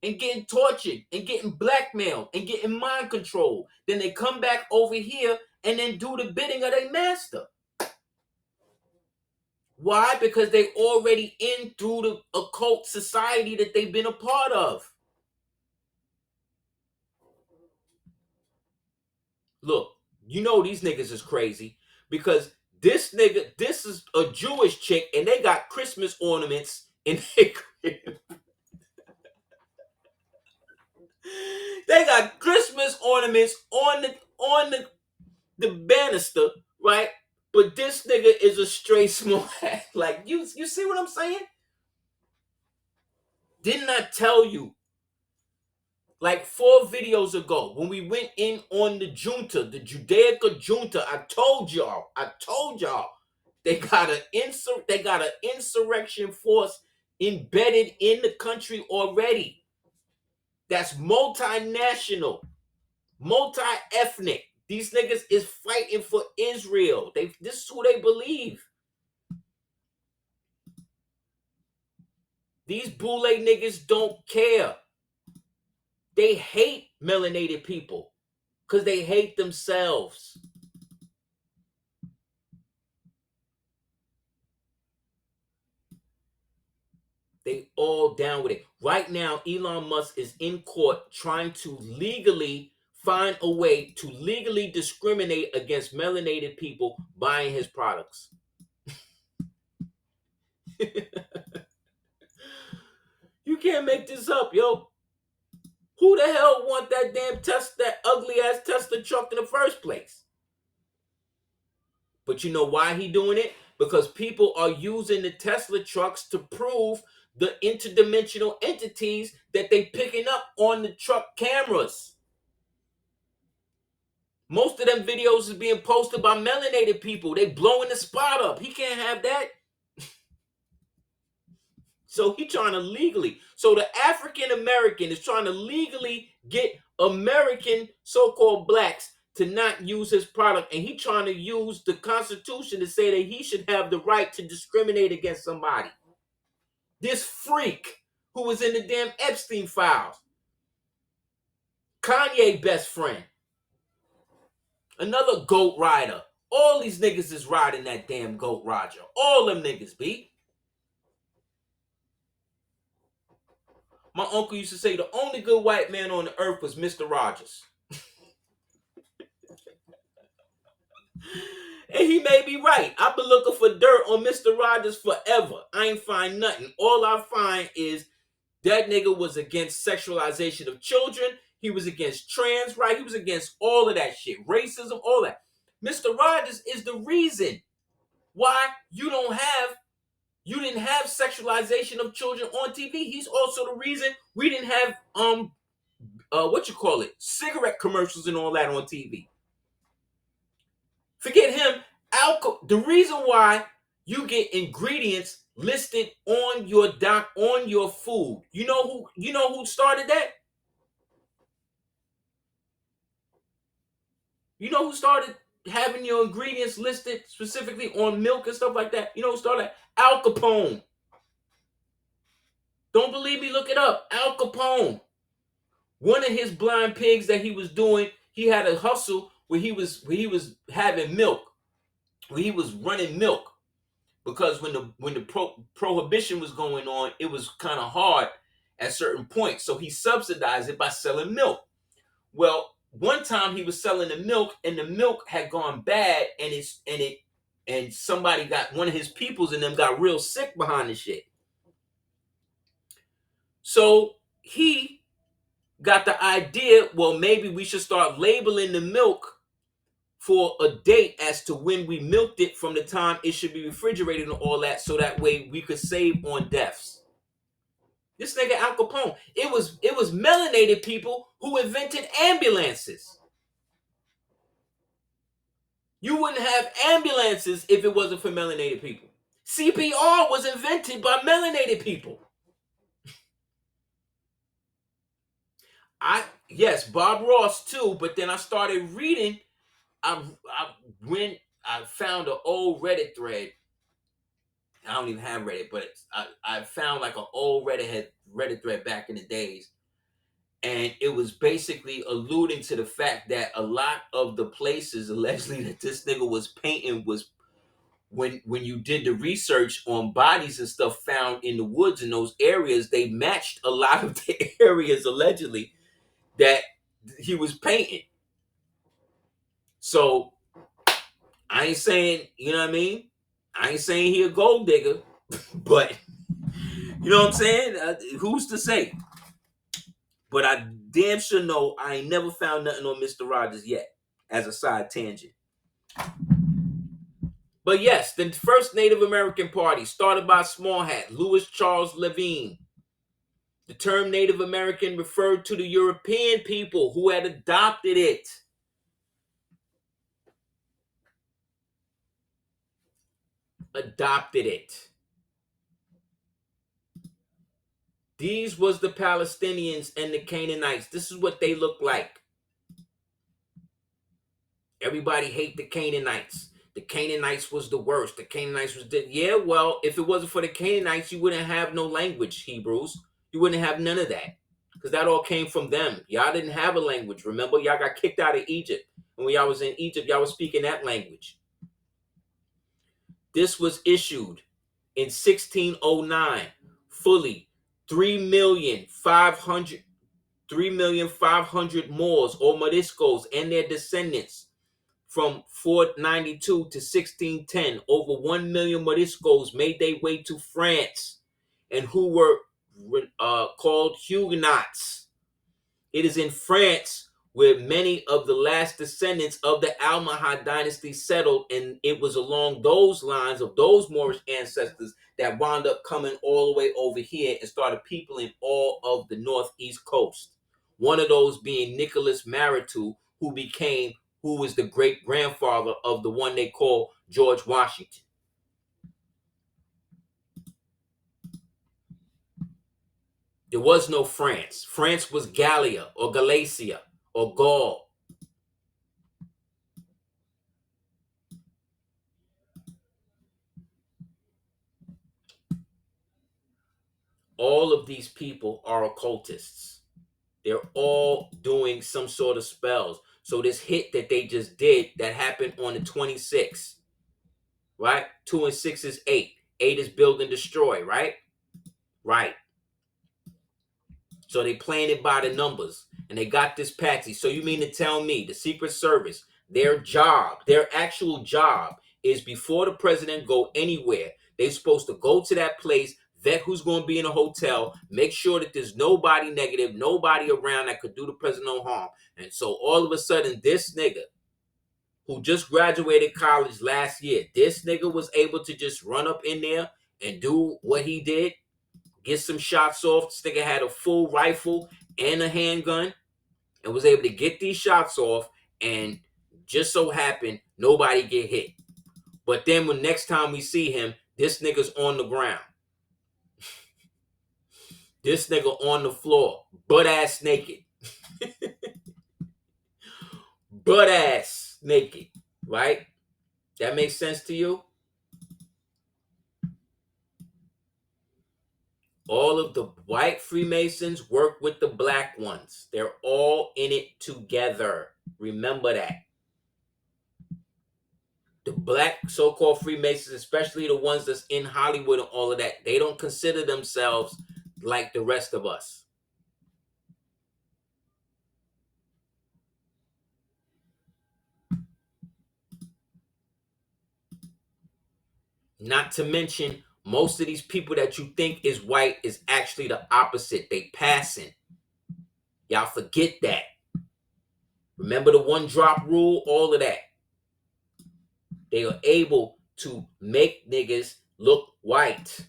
[SPEAKER 3] and getting tortured, and getting blackmailed, and getting mind controlled. Then they come back over here and then do the bidding of their master. Why? Because they already in through the occult society that they've been a part of. Look, you know these niggas is crazy because this is a Jewish chick and they got Christmas ornaments in their crib. They got Christmas ornaments on the banister, right? But this nigga is a straight small ass. Like, you see what I'm saying? Didn't I tell you? Like 4 videos ago, when we went in on the junta, the Judaica junta, I told y'all, they got an insurrection force embedded in the country already. That's multinational, multi-ethnic. These niggas is fighting for Israel. This is who they believe. These boule niggas don't care. They hate melanated people because they hate themselves. They all down with it. Right now, Elon Musk is in court trying to legally find a way to legally discriminate against melanated people buying his products. You can't make this up, yo. Who the hell want that that ugly ass Tesla truck in the first place? But you know why he doing it? Because people are using the Tesla trucks to prove the interdimensional entities that they picking up on the truck cameras. Most of them videos is being posted by melanated people. They blowing the spot up. He can't have that. So he trying to legally. So the African American is trying to legally get American so-called blacks to not use his product. And he trying to use the Constitution to say that he should have the right to discriminate against somebody. This freak who was in the damn Epstein files. Kanye best friend. Another goat rider. All these niggas is riding that damn goat Roger. All them niggas, B. My uncle used to say the only good white man on the earth was Mr. Rogers. And he may be right. I've been looking for dirt on Mr. Rogers forever. I ain't find nothing. All I find is that nigga was against sexualization of children. He was against trans rights. He was against all of that shit. Racism, all that. Mr. Rogers is the reason why you didn't have sexualization of children on TV. He's also the reason we didn't have cigarette commercials and all that on TV. Forget him. The reason why you get ingredients listed on your food. You know who started that? You know who started having your ingredients listed specifically on milk and stuff like that? You know who started that? Al Capone. Don't believe me? Look it up. Al Capone. One of his blind pigs that he was doing, he had a hustle where he was having milk, where he was running milk, because when the prohibition was going on, it was kind of hard at certain points. So he subsidized it by selling milk. Well, one time he was selling the milk, and the milk had gone bad, and it And somebody got, one of his peoples in them got real sick behind the shit. So he got the idea, well, maybe we should start labeling the milk for a date as to when we milked it from the time it should be refrigerated and all that, so that way we could save on deaths. This nigga Al Capone, it was melanated people who invented ambulances. You wouldn't have ambulances if it wasn't for melanated people. CPR was invented by melanated people. Yes, Bob Ross too, but then I started reading. I found an old Reddit thread. I don't even have Reddit, but I found like an old Reddit thread back in the days, and it was basically alluding to the fact that a lot of the places allegedly that this nigga was painting was, when you did the research on bodies and stuff found in the woods in those areas, they matched a lot of the areas allegedly that he was painting. So I ain't saying, you know what I mean? I ain't saying he a gold digger, but you know what I'm saying? Who's to say? But I damn sure know I ain't never found nothing on Mr. Rogers yet, as a side tangent. But yes, the first Native American party, started by Small Hat, Louis Charles Levine. The term Native American referred to the European people who had adopted it. Adopted it. These was the Palestinians and the Canaanites. This is what they look like. Everybody hate the Canaanites. The Canaanites was the worst. The Canaanites was yeah, well, if it wasn't for the Canaanites, you wouldn't have no language, Hebrews. You wouldn't have none of that. Because that all came from them. Y'all didn't have a language. Remember, y'all got kicked out of Egypt. And when y'all was in Egypt, y'all was speaking that language. This was issued in 1609. Fully 3,500,000 Moors or Moriscos and their descendants from 492 to 1610. Over 1 million Moriscos made their way to France, and who were called Huguenots. It is in France where many of the last descendants of the Almohad dynasty settled, and it was along those lines of those Moorish ancestors that wound up coming all the way over here and started peopling all of the northeast coast. One of those being Nicholas Maritou, who was the great grandfather of the one they call George Washington. There was no France. France was Gallia or Galatia or Gaul. All of these people are occultists. They're all doing some sort of spells. So this hit that they just did that happened on the 26th, right? 2 and 6 is 8. 8 is build and destroy, right? Right. So they playing it by the numbers, and they got this patsy. So you mean to tell me the Secret Service, their actual job is before the president go anywhere, they're supposed to go to that place, vet who's going to be in a hotel, make sure that there's nobody negative, nobody around that could do the president no harm. And so all of a sudden, this nigga who just graduated college last year, this nigga was able to just run up in there and do what he did. Get some shots off. This nigga had a full rifle and a handgun and was able to get these shots off, and just so happened nobody get hit. But then when next time we see him, this nigga's on the ground. This nigga on the floor, butt ass naked. Butt ass naked, right? That makes sense to you? All of the white Freemasons work with the black ones. They're all in it together. Remember that. The black so-called Freemasons, especially the ones that's in Hollywood and all of that, they don't consider themselves like the rest of us. Not to mention, most of these people that you think is white is actually the opposite. They passing. Y'all forget that. Remember the one drop rule? All of that. They are able to make niggas look white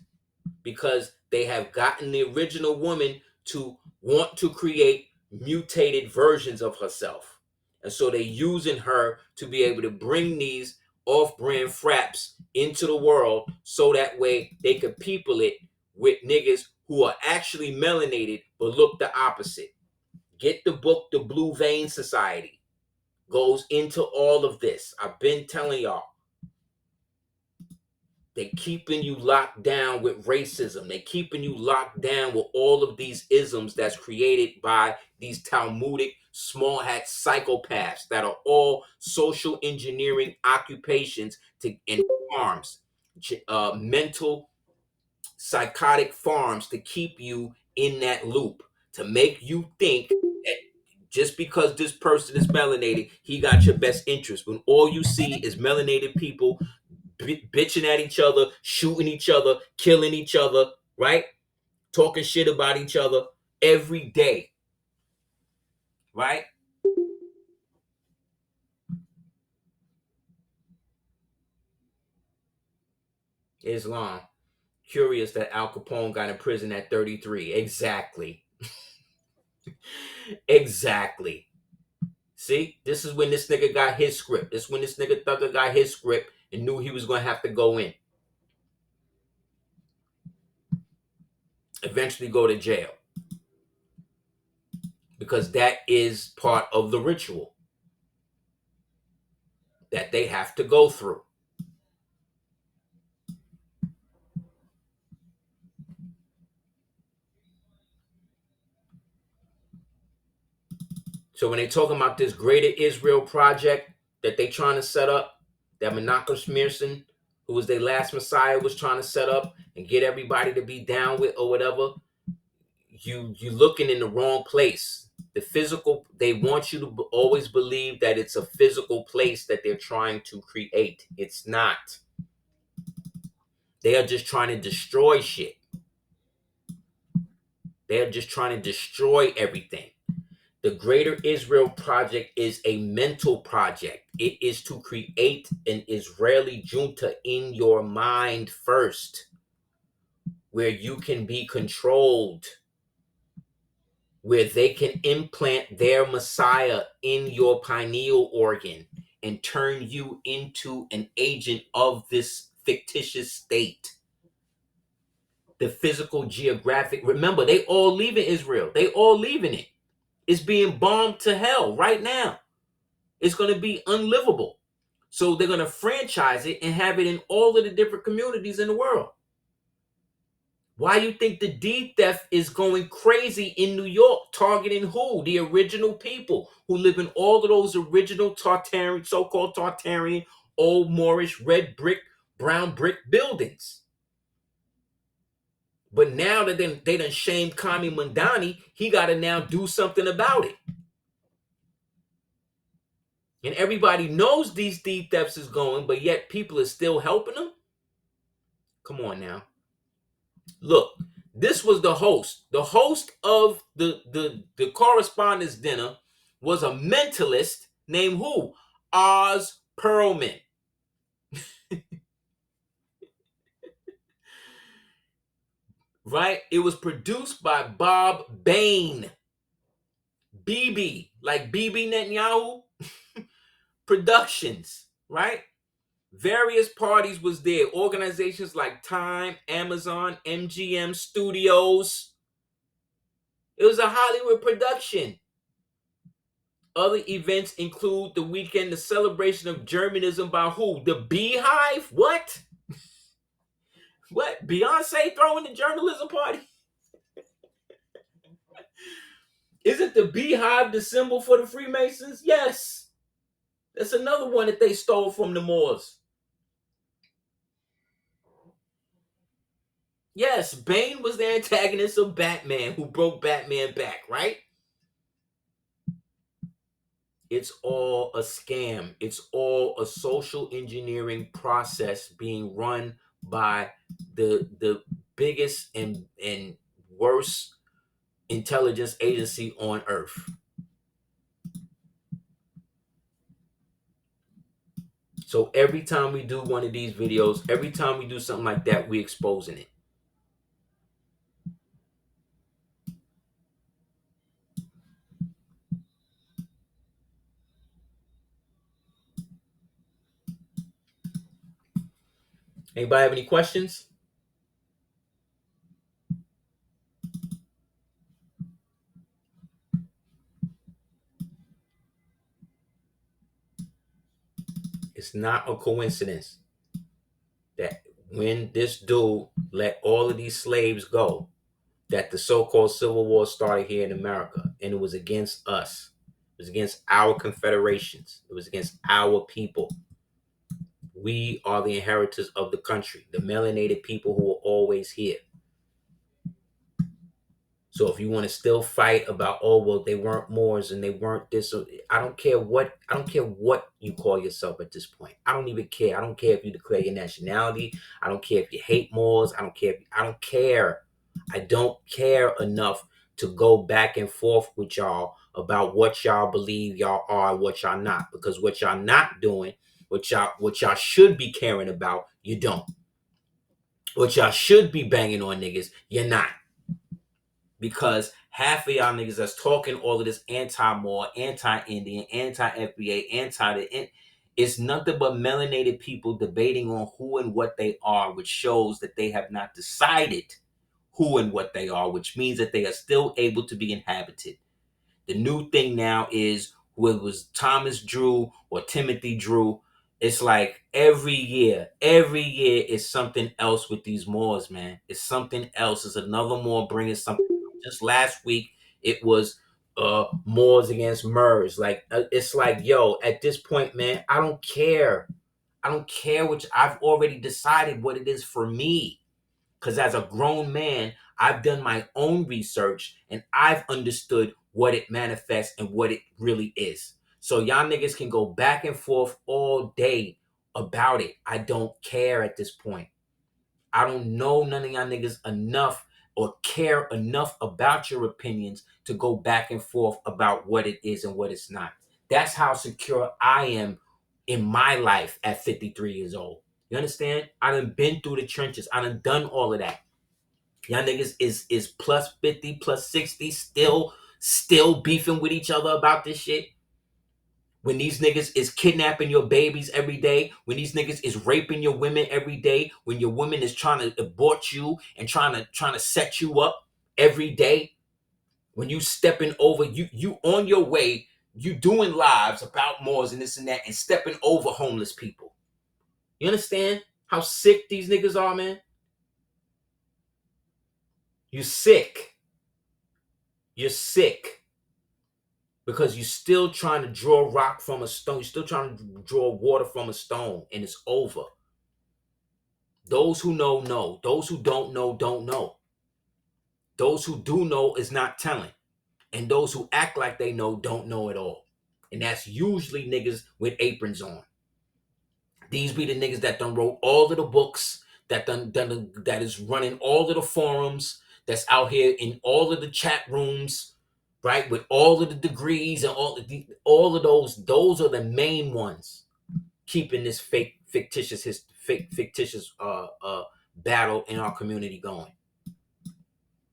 [SPEAKER 3] because they have gotten the original woman to want to create mutated versions of herself. And so they're using her to be able to bring these off-brand fraps into the world so that way they could people it with niggas who are actually melanated but look the opposite. Get the book, The Blue Vein Society. Goes into all of this. I've been telling y'all. They keeping you locked down with racism. They keeping you locked down with all of these isms that's created by these Talmudic small hat psychopaths that are all social engineering occupations and farms, mental psychotic farms to keep you in that loop, to make you think that just because this person is melanated, he got your best interest. When all you see is melanated people bitching at each other, shooting each other, killing each other, right? Talking shit about each other every day, right? Islam. Curious that Al Capone got in prison at 33. Exactly. Exactly. See, this is when this nigga got his script. This is when this nigga Thugger got his script and knew he was going to have to go in. Eventually go to jail. Because that is part of the ritual that they have to go through. So when they talking about this greater Israel project that they trying to set up, that Menachem Smearson, who was their last Messiah, was trying to set up and get everybody to be down with or whatever, you looking in the wrong place. The physical, they want you to always believe that it's a physical place that they're trying to create. It's not. They are just trying to destroy shit. They're just trying to destroy everything. The Greater Israel Project is a mental project. It is to create an Israeli junta in your mind first, where you can be controlled, where they can implant their Messiah in your pineal organ and turn you into an agent of this fictitious state. The physical, geographic. Remember, they all leaving Israel. They all leaving it. It's being bombed to hell right now. It's going to be unlivable. So they're going to franchise it and have it in all of the different communities in the world. Why you think the D theft is going crazy in New York, targeting who? The original people who live in all of those original Tartarian, so-called Tartarian, old Moorish, red brick, brown brick buildings. But now that they done shamed Kami Mandani, he got to now do something about it. And everybody knows these deed thefts is going, but yet people are still helping them. Come on now. Look, this was the host. The host of the correspondence dinner was a mentalist named who? Oz Perlman. Right? It was produced by Bob Bain. BB, like BB Netanyahu Productions, right? Various parties was there. Organizations like Time, Amazon, MGM Studios. It was a Hollywood production. Other events include the weekend, the celebration of Germanism by who? The Beehive? What? What? Beyonce throwing the journalism party? Isn't the Beehive the symbol for the Freemasons? Yes. That's another one that they stole from the Moors. Yes, Bane was the antagonist of Batman who broke Batman back, right? It's all a scam. It's all a social engineering process being run by the biggest and worst intelligence agency on earth. So every time we do one of these videos, every time we do something like that, we exposing it. Anybody have any questions? It's not a coincidence that when this dude let all of these slaves go, that the so-called Civil War started here in America, and it was against us. It was against our confederations. It was against our people. We are the inheritors of the country, the melanated people who are always here. So if you want to still fight about, oh well, they weren't Moors and they weren't this, I don't care what you call yourself at this point. I don't even care. I don't care if you declare your nationality. I don't care if you hate Moors. I don't care. I don't care. I don't care enough to go back and forth with y'all about what y'all believe y'all are and what y'all not. Because what y'all not doing, what y'all should be caring about, you don't. What y'all should be banging on niggas, you're not. Because half of y'all niggas that's talking all of this anti-Moor, anti-Indian, anti-FBA, it's nothing but melanated people debating on who and what they are, which shows that they have not decided who and what they are, which means that they are still able to be inhabited. The new thing now is whether it was Thomas Drew or Timothy Drew, it's like every year is something else with these Moors, man. It's something else. It's another Moor bringing something. Just last week, it was Moors against Murs. Like, it's like, yo, at this point, man, I don't care. I don't care which I've already decided what it is for me. Because as a grown man, I've done my own research and I've understood what it manifests and what it really is. So y'all niggas can go back and forth all day about it. I don't care at this point. I don't know none of y'all niggas enough or care enough about your opinions to go back and forth about what it is and what it's not. That's how secure I am in my life at 53 years old. You understand? I done been through the trenches. I done all of that. Y'all niggas is plus 50, plus 60, still beefing with each other about this shit. When these niggas is kidnapping your babies every day, when these niggas is raping your women every day, when your woman is trying to abort you and trying to set you up every day, when you stepping over, you on your way, you doing lives about Moors and this and that and stepping over homeless people. You understand how sick these niggas are, man? You sick. You're sick. Because you're still trying to draw rock from a stone. You're still trying to draw water from a stone, and it's over. Those who know, know. Those who don't know, don't know. Those who do know is not telling. And those who act like they know, don't know at all. And that's usually niggas with aprons on. These be the niggas that done wrote all of the books, that is running all of the forums, that's out here in all of the chat rooms, right, with all of the degrees and all of those are the main ones keeping this fictitious battle in our community going.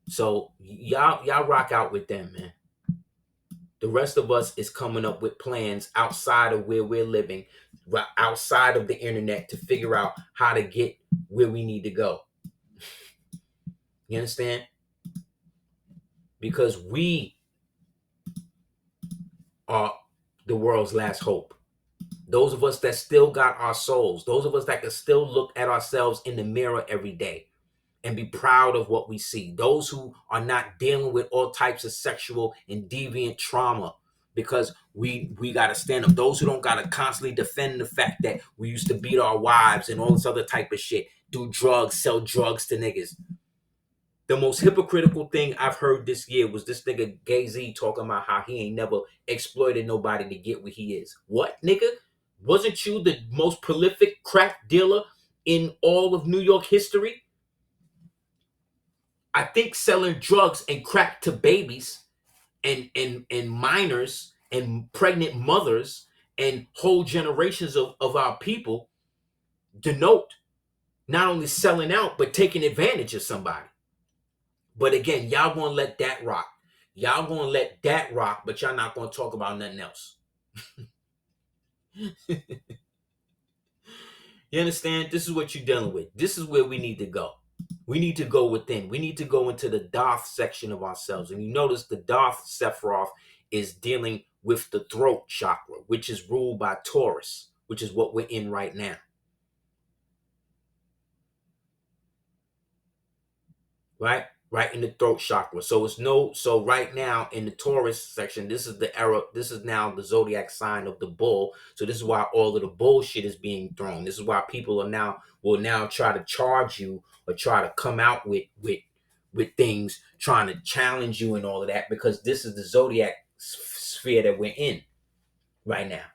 [SPEAKER 3] So y'all rock out with them, man. The rest of us is coming up with plans outside of where we're living, outside of the internet, to figure out how to get where we need to go. You understand? Because we are the world's last hope. Those of us that still got our souls, those of us that can still look at ourselves in the mirror every day and be proud of what we see. Those who are not dealing with all types of sexual and deviant trauma, because we got to stand up. Those who don't got to constantly defend the fact that we used to beat our wives and all this other type of shit, do drugs, sell drugs to niggas. The most hypocritical thing I've heard this year was this nigga Gay-Z talking about how he ain't never exploited nobody to get where he is. What, nigga? Wasn't you the most prolific crack dealer in all of New York history. I think selling drugs and crack to babies and minors and pregnant mothers and whole generations of our people denote not only selling out, but taking advantage of somebody. But again, y'all gonna let that rock. Y'all gonna let that rock, but y'all not gonna talk about nothing else. You understand? This is what you're dealing with. This is where we need to go. We need to go within. We need to go into the Doth section of ourselves. And you notice the Doth Sephiroth is dealing with the throat chakra, which is ruled by Taurus, which is what we're in right now. Right? Right in the throat chakra. So right now in the Taurus section, this is the era, this is now the zodiac sign of the bull. So this is why all of the bullshit is being thrown. This is why people will now try to charge you or try to come out with things trying to challenge you and all of that, because this is the zodiac sphere that we're in right now.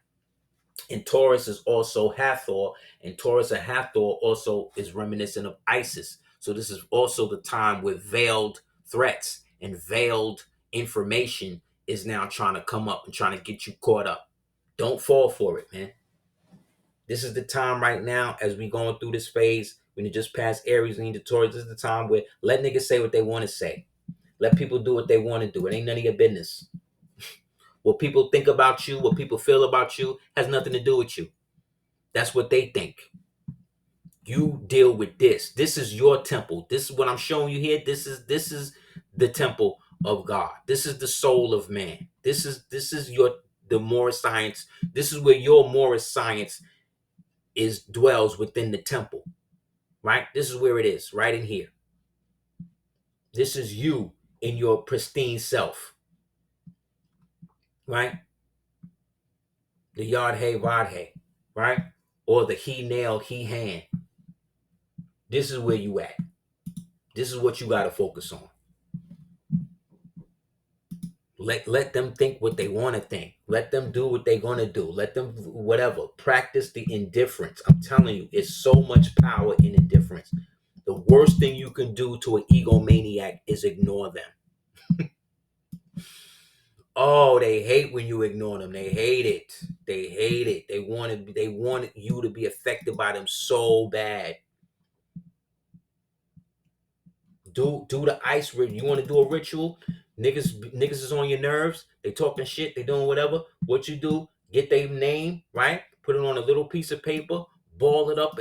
[SPEAKER 3] And Taurus is also Hathor, and Taurus and Hathor also is reminiscent of Isis. So this is also the time where veiled threats and veiled information is now trying to come up and trying to get you caught up. Don't fall for it, man. This is the time right now, as we going through this phase, when you just pass Aries and into Taurus, this is the time where let niggas say what they want to say. Let people do what they want to do. It ain't none of your business. What people think about you, what people feel about you, has nothing to do with you. That's what they think. You deal with this. This is your temple. This is what I'm showing you here. This is the temple of God. This is the soul of man. This is the Morris science. This is where your Morris science dwells within the temple. Right? This is where it is, right in here. This is you in your pristine self. Right? The yard hey vod hey, right? Or the he nail he hand. This is where you at. This is what you got to focus on. Let them think what they want to think. Let them do what they're going to do. Let them whatever. Practice the indifference. I'm telling you, it's so much power in indifference. The worst thing you can do to an egomaniac is ignore them. Oh, they hate when you ignore them. They hate it. They hate it. They wanted you to be affected by them so bad. Do the ice ritual. You want to do a ritual? Niggas is on your nerves. They talking shit. They doing whatever. What you do? Get their name, right? Put it on a little piece of paper. Ball it up.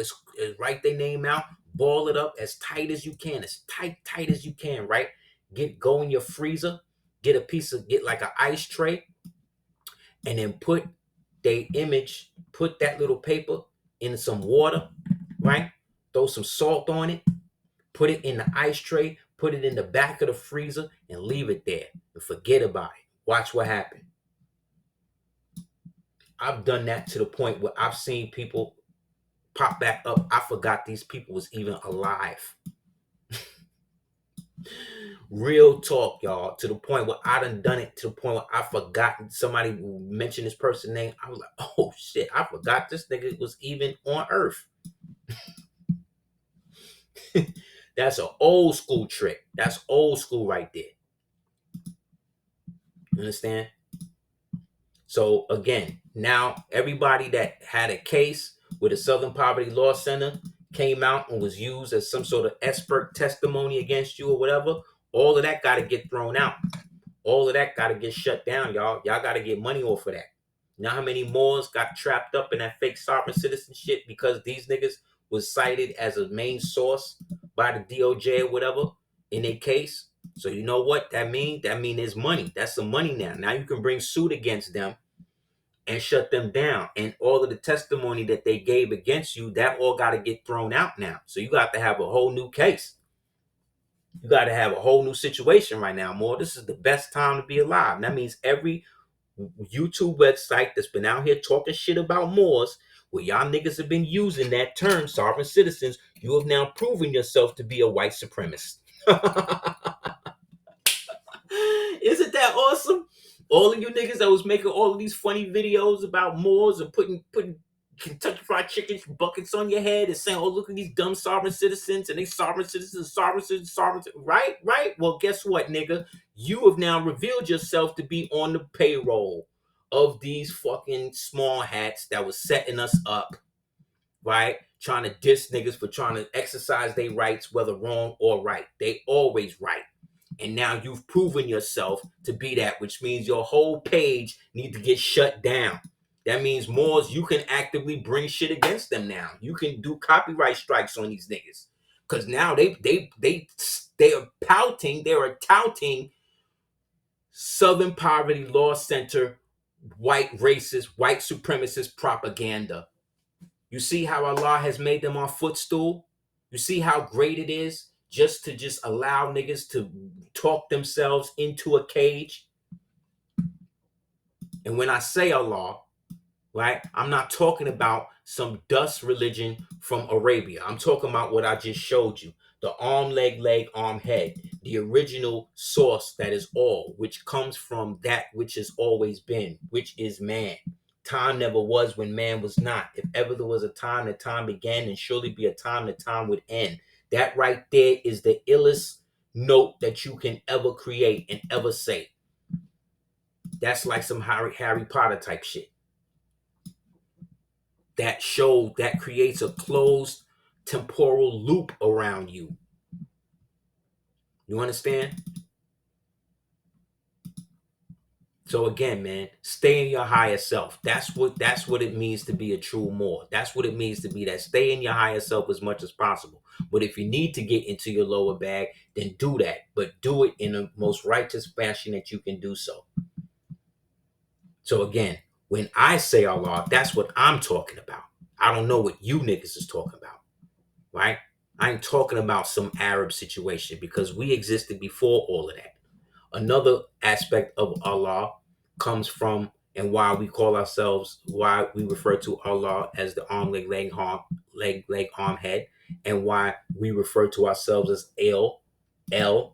[SPEAKER 3] Write their name out. Ball it up as tight as you can. As tight as you can, right? Go in your freezer. Get like an ice tray. And then put their image. Put that little paper in some water, right? Throw some salt on it. Put it in the ice tray, put it in the back of the freezer, and leave it there. And forget about it. Watch what happens. I've done that to the point where I've seen people pop back up. I forgot these people was even alive. Real talk, y'all. To the point where I done it to the point where I forgot somebody mentioned this person's name. I was like, oh shit, I forgot this nigga was even on earth. That's an old school trick. That's old school right there. You understand? So again, now everybody that had a case with a Southern Poverty Law Center came out and was used as some sort of expert testimony against you or whatever, all of that got to get thrown out. All of that got to get shut down, y'all. Y'all got to get money off of that. You know how many Moors got trapped up in that fake sovereign citizen shit because these niggas was cited as a main source by the DOJ or whatever in their case? So you know what that mean? That mean there's money. That's some money now. Now you can bring suit against them and shut them down. And all of the testimony that they gave against you, that all got to get thrown out now. So you got to have a whole new case. You got to have a whole new situation right now, Moore. This is the best time to be alive. And that means every YouTube website that's been out here talking shit about Moors, where y'all niggas have been using that term, sovereign citizens, you have now proven yourself to be a white supremacist. Isn't that awesome? All of you niggas that was making all of these funny videos about Moors and putting Kentucky Fried Chicken buckets on your head and saying, "Oh, look at these dumb sovereign citizens and they sovereign citizens, sovereign." Right, right. Well, guess what, nigga? You have now revealed yourself to be on the payroll of these fucking small hats that was setting us up, right? Trying to diss niggas for trying to exercise their rights, whether wrong or right. They always right. And now you've proven yourself to be that, which means your whole page needs to get shut down. That means Moors, you can actively bring shit against them now. You can do copyright strikes on these niggas. Because now they are touting Southern Poverty Law Center white racist, white supremacist propaganda. You see how Allah has made them our footstool? You see how great it is just to allow niggas to talk themselves into a cage? And when I say Allah, right, I'm not talking about some dust religion from Arabia. I'm talking about what I just showed you. The arm, leg, arm, head. The original source that is all, which comes from that which has always been, which is man. Time never was when man was not. If ever there was a time, the time began, and surely be a time, the time would end. That right there is the illest note that you can ever create and ever say. That's like some Harry Potter type shit. That creates a closed temporal loop around you. You understand? So again, man, stay in your higher self. That's what it means to be a true Moor. That's what it means to be that. Stay in your higher self as much as possible. But if you need to get into your lower bag, then do that. But do it in the most righteous fashion that you can do so. So again, when I say Allah, that's what I'm talking about. I don't know what you niggas is talking about, right? I ain't talking about some Arab situation because we existed before all of that. Another aspect of Allah comes from, and why we refer to Allah as the arm, leg, arm, head, and why we refer to ourselves as El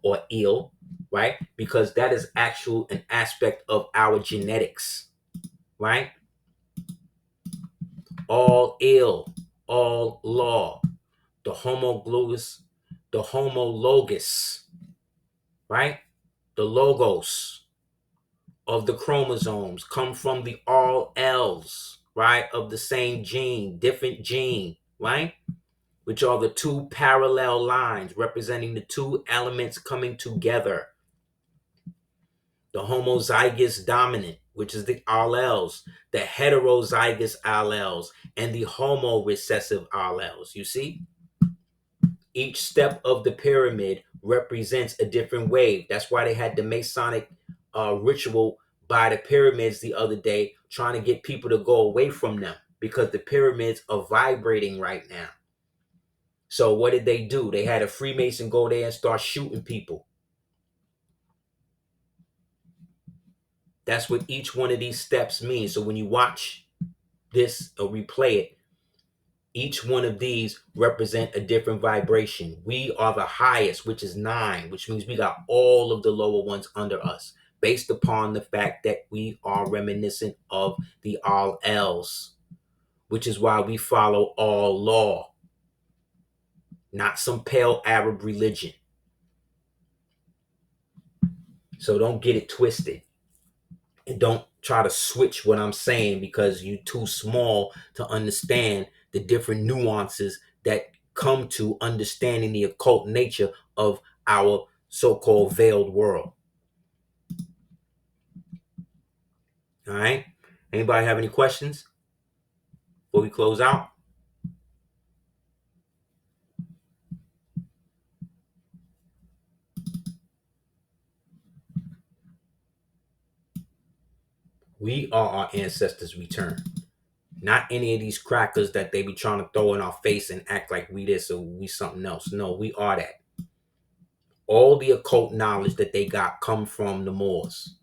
[SPEAKER 3] or Il, right? Because that is an aspect of our genetics, right? All ill, all law, the homologous, right? The logos of the chromosomes come from the all L's, right? Of the same gene, different gene, right? Which are the two parallel lines representing the two elements coming together. The homozygous dominant, which is the alleles, the heterozygous alleles, and the homorecessive alleles. You see? Each step of the pyramid represents a different wave. That's why they had the Masonic ritual by the pyramids the other day, trying to get people to go away from them because the pyramids are vibrating right now. So what did they do? They had a Freemason go there and start shooting people. That's what each one of these steps means. So when you watch this or replay it, each one of these represent a different vibration. We are the highest, which is 9, which means we got all of the lower ones under us, based upon the fact that we are reminiscent of the all L's, which is why we follow all law, not some pale Arab religion. So don't get it twisted. And don't try to switch what I'm saying because you're too small to understand the different nuances that come to understanding the occult nature of our so-called veiled world. All right? Anybody have any questions before we close out? We are our ancestors' return. Not any of these crackers that they be trying to throw in our face and act like we this or we something else. No, we are that. All the occult knowledge that they got come from the Moors.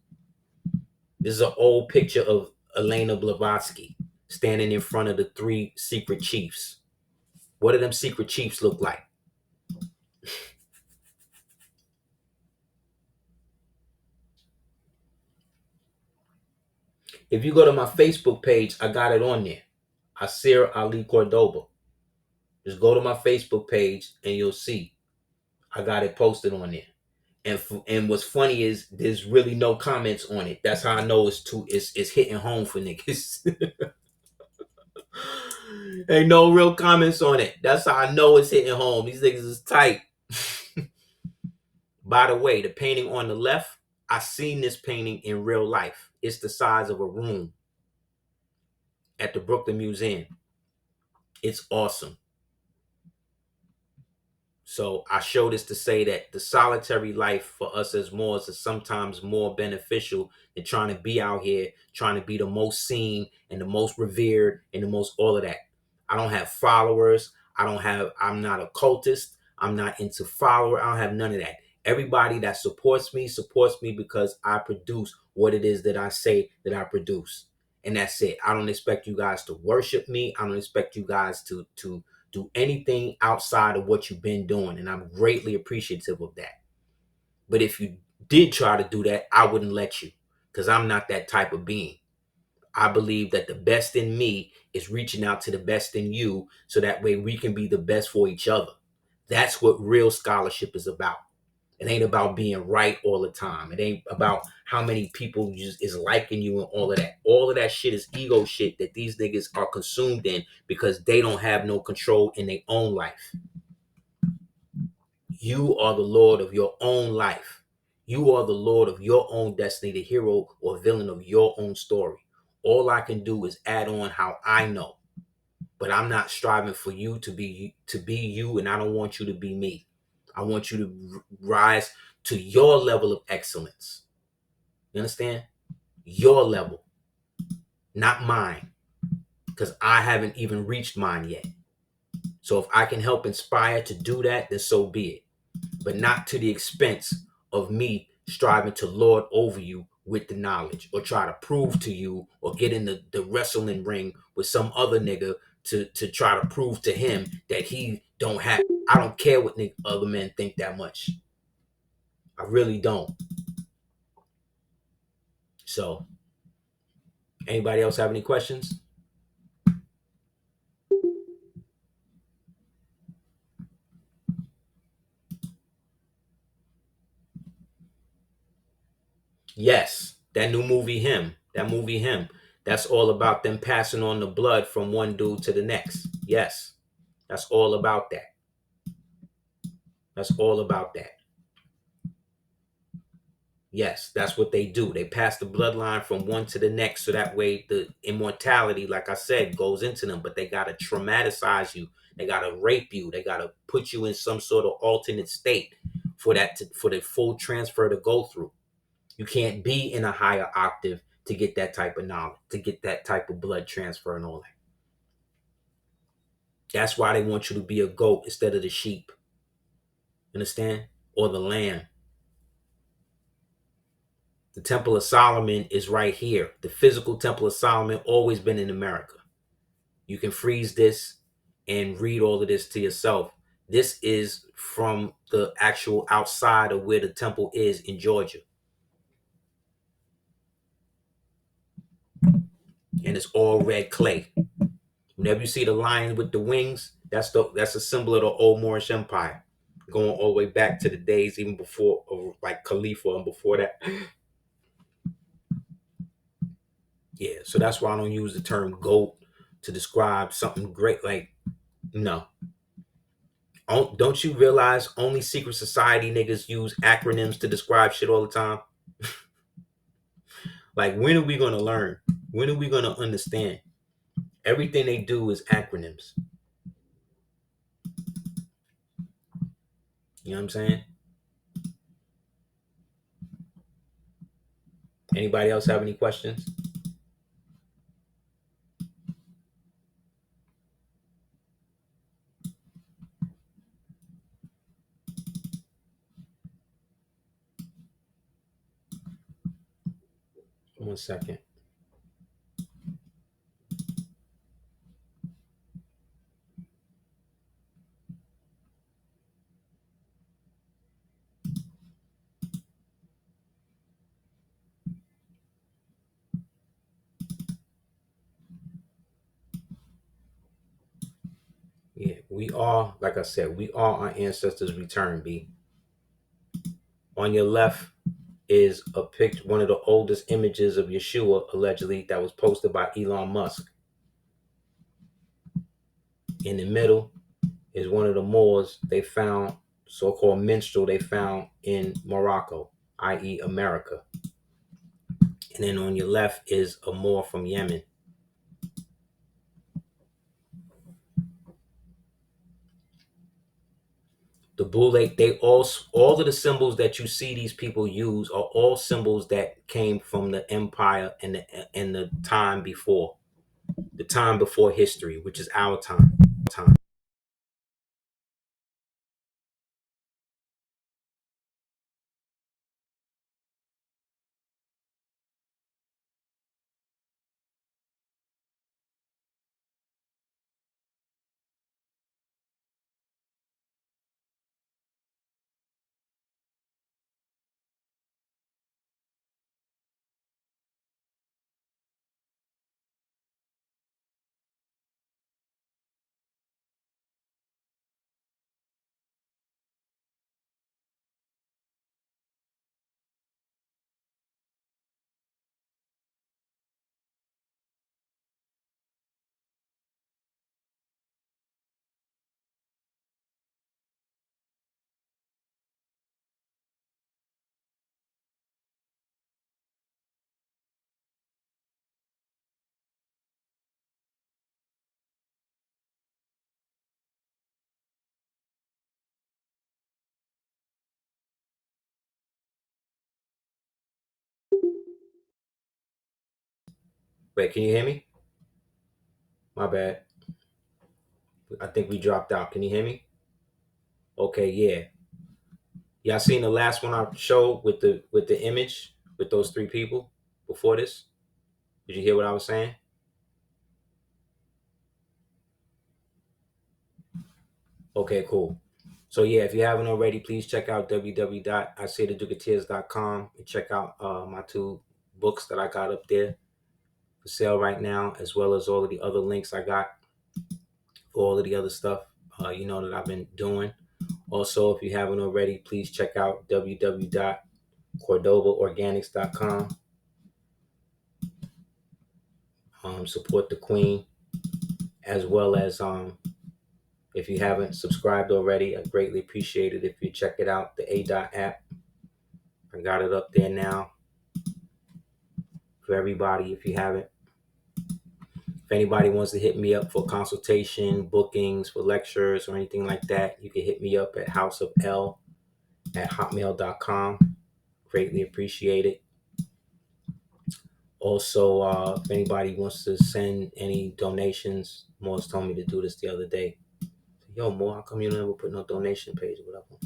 [SPEAKER 3] This is an old picture of Elena Blavatsky standing in front of the 3 secret chiefs. What do them secret chiefs look like? If you go to my Facebook page, I got it on there. Aseer Ali Cordoba. Just go to my Facebook page and you'll see. I got it posted on there. And what's funny is there's really no comments on it. That's how I know it's hitting home for niggas. Ain't no real comments on it. That's how I know it's hitting home. These niggas is tight. By the way, the painting on the left, I seen this painting in real life. It's the size of a room at the Brooklyn Museum. It's awesome. So I show this to say that the solitary life for us as Moors is sometimes more beneficial than trying to be out here, trying to be the most seen and the most revered and the most all of that. I don't have followers. I'm not a cultist. I'm not into follower. I don't have none of that. Everybody that supports me because I produce what it is that I say that I produce. And that's it. I don't expect you guys to worship me. I don't expect you guys to do anything outside of what you've been doing. And I'm greatly appreciative of that. But if you did try to do that, I wouldn't let you, because I'm not that type of being. I believe that the best in me is reaching out to the best in you so that way we can be the best for each other. That's what real scholarship is about. It ain't about being right all the time. It ain't about how many people just is liking you and all of that. All of that shit is ego shit that these niggas are consumed in because they don't have no control in their own life. You are the Lord of your own life. You are the Lord of your own destiny, the hero or villain of your own story. All I can do is add on how I know. But I'm not striving for you to be you, and I don't want you to be me. I want you to rise to your level of excellence. You understand? Your level, not mine, because I haven't even reached mine yet. So if I can help inspire to do that, then so be it. But not to the expense of me striving to lord over you with the knowledge or try to prove to you or get in the wrestling ring with some other nigga to try to prove to him that he don't have. I don't care what other men think that much. I really don't. So, anybody else have any questions? Yes, that new movie, Him. That movie, Him. That's all about them passing on the blood from one dude to the next. Yes, that's all about that. That's all about that. Yes, that's what they do. They pass the bloodline from one to the next, so that way the immortality, like I said, goes into them. But they gotta traumatize you. They gotta rape you. They gotta put you in some sort of alternate state for for the full transfer to go through. You can't be in a higher octave to get that type of knowledge, to get that type of blood transfer and all that. That's why they want you to be a goat instead of the sheep. Understand? Or the lamb. The Temple of Solomon is right here. The physical Temple of Solomon always been in America. You can freeze this and read all of this to yourself. This is from the actual outside of where the temple is in Georgia. And it's all red clay. Whenever you see the lion with the wings, that's a symbol of the old Moorish Empire, going all the way back to the days even before, like Khalifa and before that. Yeah, so that's why I don't use the term goat to describe something great. Like, no. Don't you realize only secret society niggas use acronyms to describe shit all the time? Like, when are we going to learn? When are we going to understand? Everything they do is acronyms. You know what I'm saying? Anybody else have any questions? One second. Yeah, we are, like I said, we are our ancestors' return, B. On your left is a picture, one of the oldest images of Yeshua, allegedly, that was posted by Elon Musk. In the middle is one of the Moors they found, so-called minstrel they found in Morocco, i.e. America. And then on your left is a Moor from Yemen. The Bull Lake, they all of the symbols that you see these people use are all symbols that came from the empire and the time before. The time before history, which is our time. Wait, can you hear me? My bad. I think we dropped out. Can you hear me? Okay, yeah. Y'all seen the last one I showed with the image with those three people before this? Did you hear what I was saying? Okay, cool. So yeah, if you haven't already, please check out www.aseertheducateers.com and check out my two books that I got up there for sale right now, as well as all of the other links I got for all of the other stuff that I've been doing. Also, if you haven't already, please check out www.cordovaorganics.com. Support the Queen, as well as if you haven't subscribed already, I greatly appreciate it if you check it out. The ADOT app, I got it up there now for everybody. If you haven't, if anybody wants to hit me up for consultation, bookings for lectures or anything like that, you can hit me up at houseofl@hotmail.com. Greatly appreciate it. Also, if anybody wants to send any donations, Morris told me to do this the other day. Yo, Mo, how come you never put no donation page or whatever?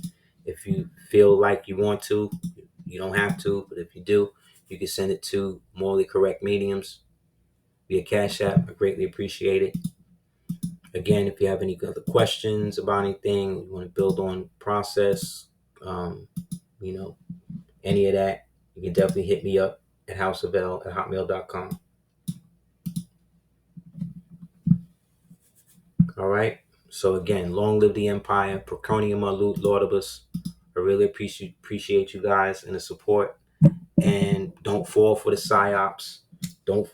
[SPEAKER 3] If you feel like you want to, you don't have to, but if you do, you can send it to Morally Correct Mediums via Cash App. I greatly appreciate it. Again, if you have any other questions about anything, you want to build on process, um, any of that, you can definitely hit me up at houseofl@hotmail.com. All right. So again, long live the empire, Proconium Malut Laudibus. I really appreciate you guys and the support. And don't fall for the psyops. Don't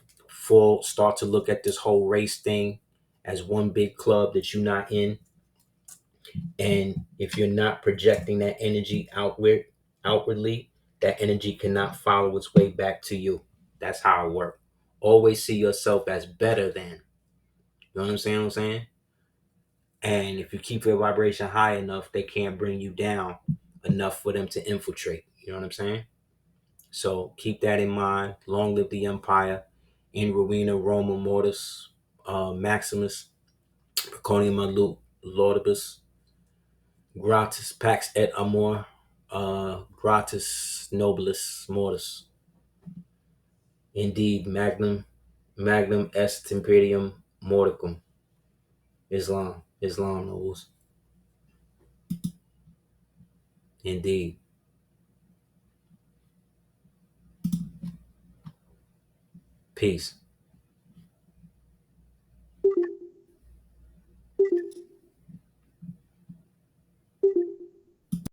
[SPEAKER 3] start to look at this whole race thing as one big club that you're not in. And if you're not projecting that energy outwardly, that energy cannot follow its way back to you. That's how it works. Always see yourself as better than. You know what I'm saying? And if you keep your vibration high enough, they can't bring you down enough for them to infiltrate. You know what I'm saying? So keep that in mind. Long live the empire. In Rowena, Roma, Mortis, Maximus, Preconium Malut, Laudibus, Gratis, Pax et Amor, Gratis Nobilis Mortis. Indeed, Magnum Est Imperium Mordicum. Islam nobles. Indeed. Peace.